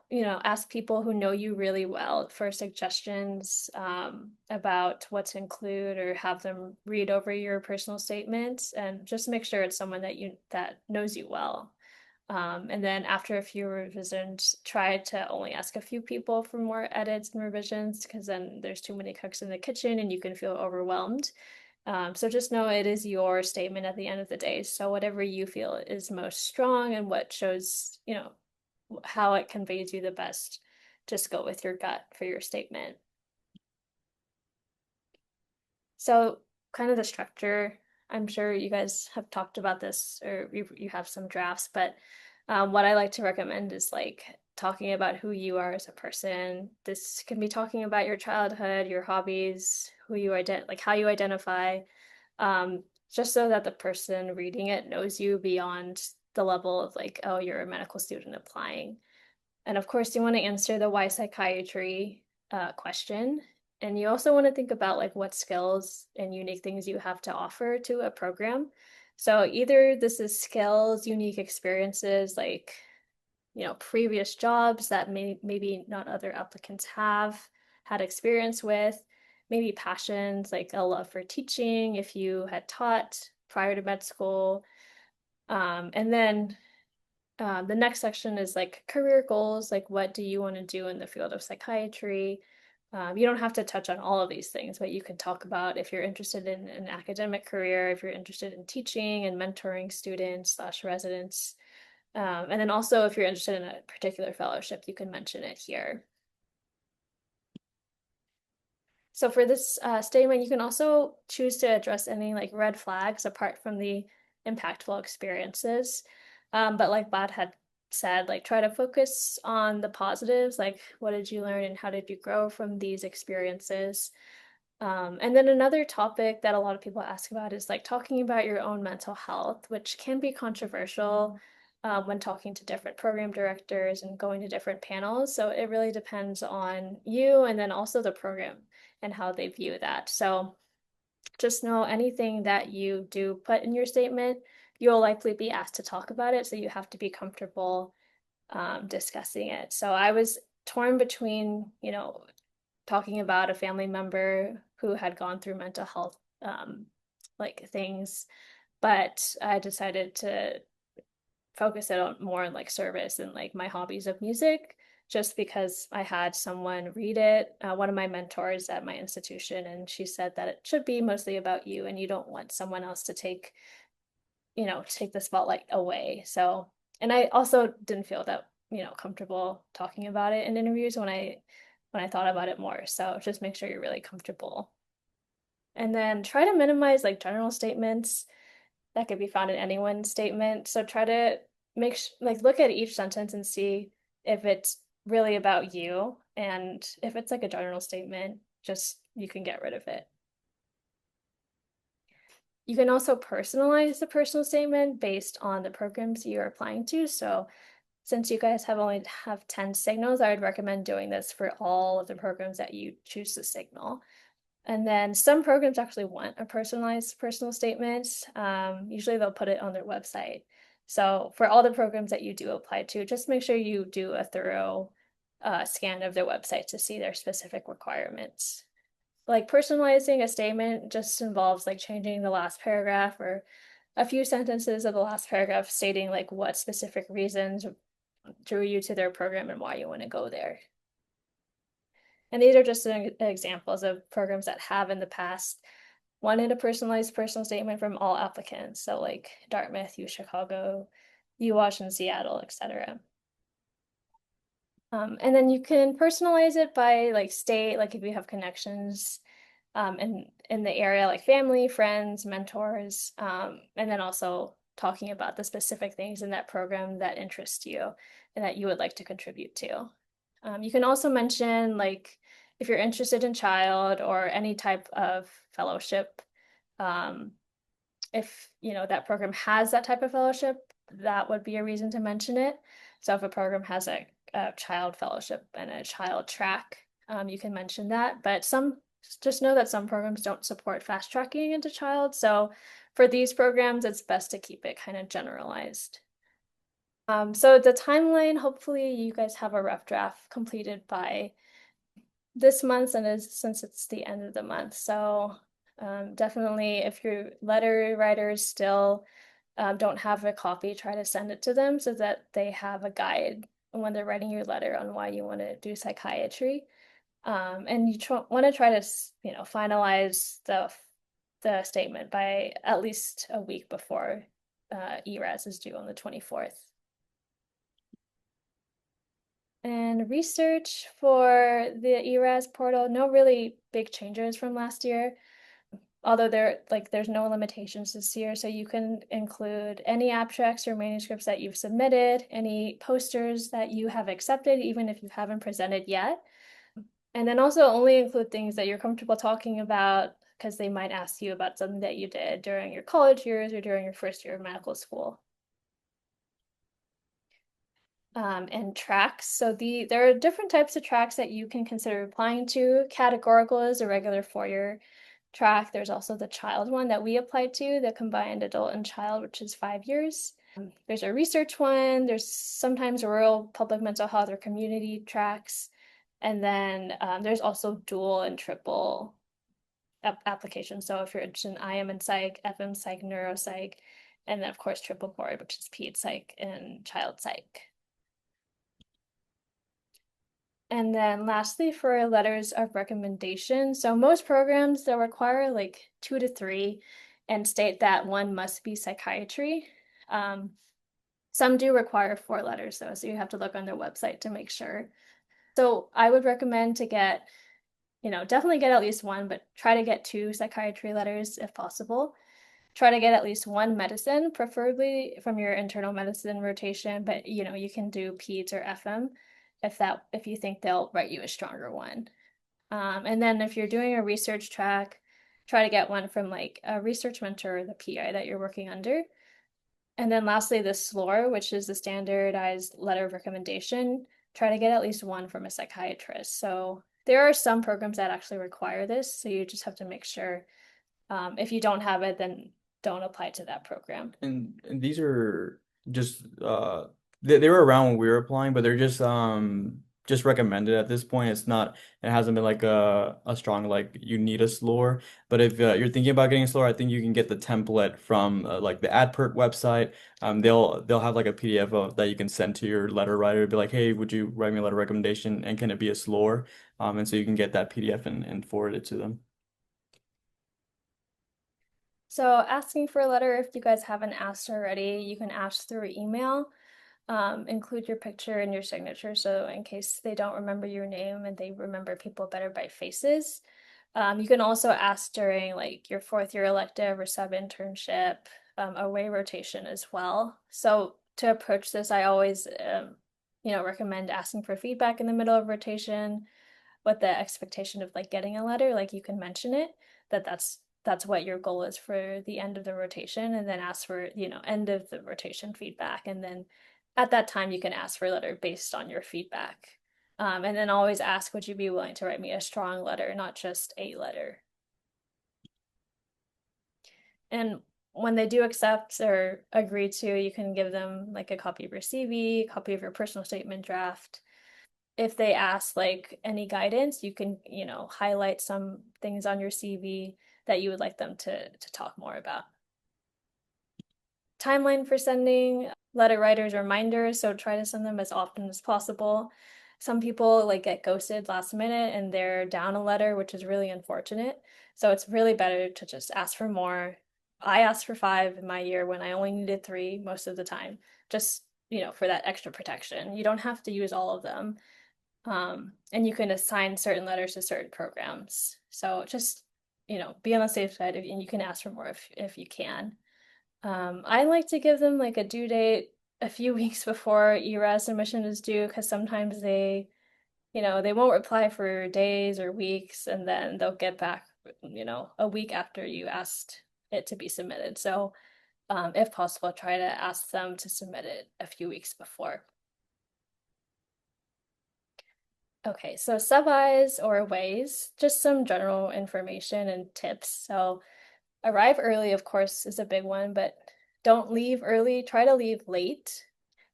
ask people who know you really well for suggestions about what to include, or have them read over your personal statements, and just make sure it's someone that knows you well. And then after a few revisions, try to only ask a few people for more edits and revisions, because then there's too many cooks in the kitchen and you can feel overwhelmed. So just know it is your statement at the end of the day. So whatever you feel is most strong and what shows, how it conveys you the best, just go with your gut for your statement. So kind of the structure, I'm sure you guys have talked about this, or you have some drafts, but what I like to recommend is like talking about who you are as a person. This can be talking about your childhood, your hobbies, like how you identify, um, just so that the person reading it knows you beyond the level of like, oh, you're a medical student applying. And of course, you want to answer the why psychiatry question. And you also want to think about like what skills and unique things you have to offer to a program. So either this is skills, unique experiences, like, previous jobs that maybe not other applicants have had experience with, maybe passions, like a love for teaching if you had taught prior to med school. And then the next section is like career goals, like what do you want to do in the field of psychiatry? You don't have to touch on all of these things, but you can talk about if you're interested in an academic career, if you're interested in teaching and mentoring students slash residents. And then also if you're interested in a particular fellowship, you can mention it here. So for this statement, you can also choose to address any like red flags apart from the impactful experiences. But like Bad had said, like try to focus on the positives, like what did you learn and how did you grow from these experiences? And then another topic that a lot of people ask about is like talking about your own mental health, which can be controversial when talking to different program directors and going to different panels. So it really depends on you and then also the program and how they view that. So just know anything that you do put in your statement, you'll likely be asked to talk about it. So you have to be comfortable discussing it. So I was torn between, talking about a family member who had gone through mental health like things, but I decided to focus it on more on like service and like my hobbies of music, just because I had someone read it, one of my mentors at my institution, and she said that it should be mostly about you and you don't want someone else to take the spotlight away. So, and I also didn't feel that, comfortable talking about it in interviews when I thought about it more. So just make sure you're really comfortable. And then try to minimize like general statements that could be found in anyone's statement. So try to like look at each sentence and see if it's really about you. And if it's like a general statement, just you can get rid of it. You can also personalize the personal statement based on the programs you're applying to. So since you guys only have 10 signals, I would recommend doing this for all of the programs that you choose to signal. And then some programs actually want a personalized personal statement. Usually they'll put it on their website. So for all the programs that you do apply to, just make sure you do a thorough scan of their website to see their specific requirements. Like personalizing a statement just involves like changing the last paragraph or a few sentences of the last paragraph stating like what specific reasons drew you to their program and why you want to go there. And these are just examples of programs that have in the past wanted a personalized personal statement from all applicants. So like Dartmouth, U Chicago, UWash and Seattle, etc. And then you can personalize it by like state, like if you have connections in the area, like family, friends, mentors, and then also talking about the specific things in that program that interest you and that you would like to contribute to. You can also mention like if you're interested in child or any type of fellowship, um, if that program has that type of fellowship, that would be a reason to mention it. So if a program has a child fellowship and a child track, you can mention that. But just know that some programs don't support fast tracking into child. So for these programs, it's best to keep it kind of generalized. So the timeline, hopefully you guys have a rough draft completed by this month, and since it's the end of the month. So definitely if your letter writers still don't have a copy, try to send it to them so that they have a guide when they're writing your letter on why you want to do psychiatry. And you want to try to, finalize the statement by at least a week before ERAS is due on the 24th. And research for the ERAS portal, no really big changes from last year. Although there's no limitations this year, so you can include any abstracts or manuscripts that you've submitted, any posters that you have accepted, even if you haven't presented yet. And then also only include things that you're comfortable talking about because they might ask you about something that you did during your college years or during your first year of medical school. And tracks. So there are different types of tracks that you can consider applying to. Categorical is a regular four-year track. There's also the child one that we applied to, the combined adult and child, which is 5 years. There's a research one. There's sometimes rural public mental health or community tracks. And then there's also dual and triple applications. So if you're interested in IM and Psych, FM Psych, Neuropsych, and then of course triple board, which is Ped Psych and Child Psych. And then lastly, for letters of recommendation. So most programs, they'll require like 2 to 3 and state that one must be psychiatry. Some do require 4 letters though, so you have to look on their website to make sure. So I would recommend to get, definitely get at least one, but try to get 2 psychiatry letters if possible. Try to get at least one medicine, preferably from your internal medicine rotation, but you can do peds or FM if you think they'll write you a stronger one. And then if you're doing a research track, try to get one from like a research mentor or the PI that you're working under. And then lastly, the SLOR, which is the standardized letter of recommendation, try to get at least one from a psychiatrist. So there are some programs that actually require this, so you just have to make sure if you don't have it, then don't apply to that program. And these are just they were around when we were applying, but they're just recommended at this point. It hasn't been like a strong like you need a SLOR. But if you're thinking about getting a SLOR, I think you can get the template from like the AdPert website. They'll have like a PDF that you can send to your letter writer, be like, hey, would you write me a letter recommendation and can it be a SLOR? And so you can get that PDF and forward it to them. So asking for a letter, if you guys haven't asked already, you can ask through email. Include your picture and your signature, so in case they don't remember your name and they remember people better by faces. You can also ask during like your fourth year elective or sub internship, away rotation as well. So to approach this, I always, recommend asking for feedback in the middle of rotation with the expectation of like getting a letter, like you can mention it, that's what your goal is for the end of the rotation, and then ask for, end of the rotation feedback. And then at that time, you can ask for a letter based on your feedback. And then always ask, would you be willing to write me a strong letter, not just a letter? And when they do accept or agree to, you can give them like a copy of your CV, copy of your personal statement draft. If they ask like any guidance, you can, highlight some things on your CV that you would like them to talk more about. Timeline for sending letter writers reminders, so try to send them as often as possible. Some people like get ghosted last minute and they're down a letter, which is really unfortunate. So it's really better to just ask for more. I asked for 5 in my year when I only needed 3 most of the time, just, for that extra protection. You don't have to use all of them. And you can assign certain letters to certain programs. So just, be on the safe side, and you can ask for more if you can. I like to give them like a due date a few weeks before ERAS submission is due, because sometimes they won't reply for days or weeks, and then they'll get back, a week after you asked it to be submitted. So, if possible, try to ask them to submit it a few weeks before. Okay, so sub-Is or ways, just some general information and tips. So arrive early, of course, is a big one, but don't leave early. Try to leave late,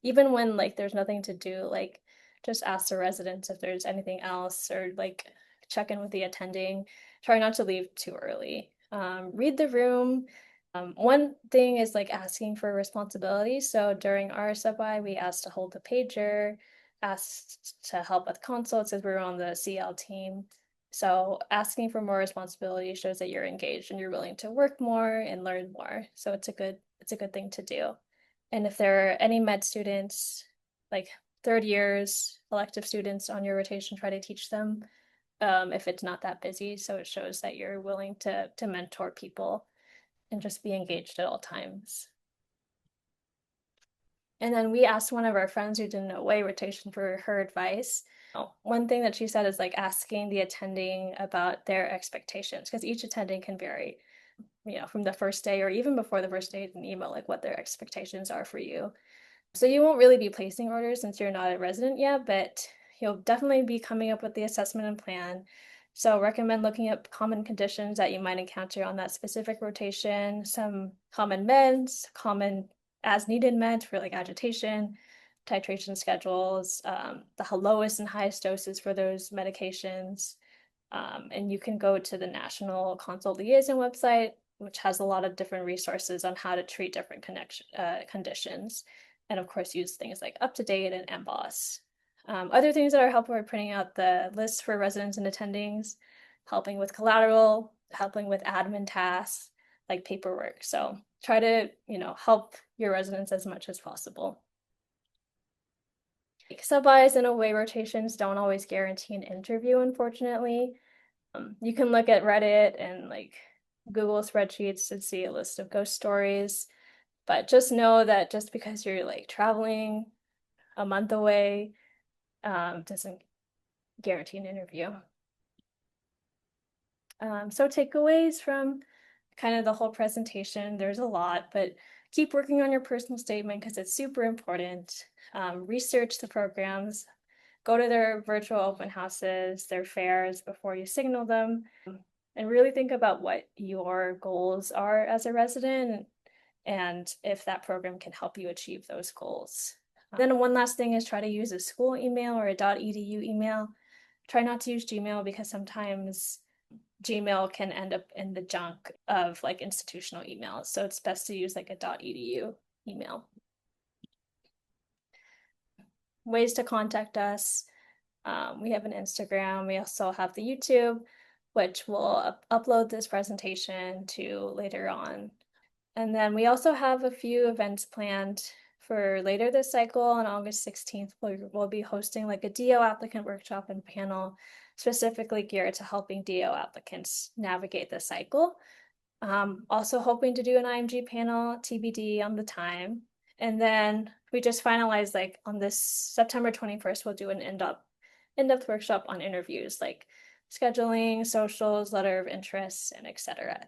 even when like there's nothing to do. Like just ask the residents if there's anything else, or like check in with the attending. Try not to leave too early. Read the room. One thing is like asking for responsibility. So during our sub-I, we asked to hold the pager, asked to help with consults as we were on the CL team. So asking for more responsibility shows that you're engaged and you're willing to work more and learn more. So it's a good thing to do. And if there are any med students, like third years, elective students on your rotation, try to teach them, if it's not that busy. So it shows that you're willing to mentor people and just be engaged at all times. And then we asked one of our friends who did an away rotation for her advice. One thing that she said is like asking the attending about their expectations, because each attending can vary, from the first day or even before the first day in email, like what their expectations are for you. So you won't really be placing orders since you're not a resident yet, but you'll definitely be coming up with the assessment and plan. So recommend looking up common conditions that you might encounter on that specific rotation, some common meds, common as needed meds for like agitation, titration schedules, the lowest and highest doses for those medications. And you can go to the National Consult Liaison website, which has a lot of different resources on how to treat different conditions. And of course, use things like UpToDate and Emboss. Other things that are helpful are printing out the lists for residents and attendings, helping with collateral, helping with admin tasks like paperwork. So try to, help your residents as much as possible. Sub-Is and away rotations don't always guarantee an interview, unfortunately. You can look at Reddit and like Google spreadsheets and see a list of ghost stories. But just know that just because you're like traveling a month away, doesn't guarantee an interview. So takeaways from kind of the whole presentation, there's a lot, but keep working on your personal statement because it's super important. Research the programs, go to their virtual open houses, their fairs before you signal them, and really think about what your goals are as a resident and if that program can help you achieve those goals. Then one last thing is try to use a school email or a .edu email. Try not to use Gmail because sometimes Gmail can end up in the junk of like institutional emails. So it's best to use like a .edu email. Ways to contact us. We have an Instagram. We also have the YouTube, which we'll upload this presentation to later on. And then we also have a few events planned for later this cycle. On August 16th, we'll be hosting like a DO applicant workshop and panel specifically geared to helping DO applicants navigate the cycle. Also hoping to do an IMG panel, TBD on the time. And then we just finalized like on this September 21st, we'll do an in-depth workshop on interviews like scheduling, socials, letter of interest, and etc.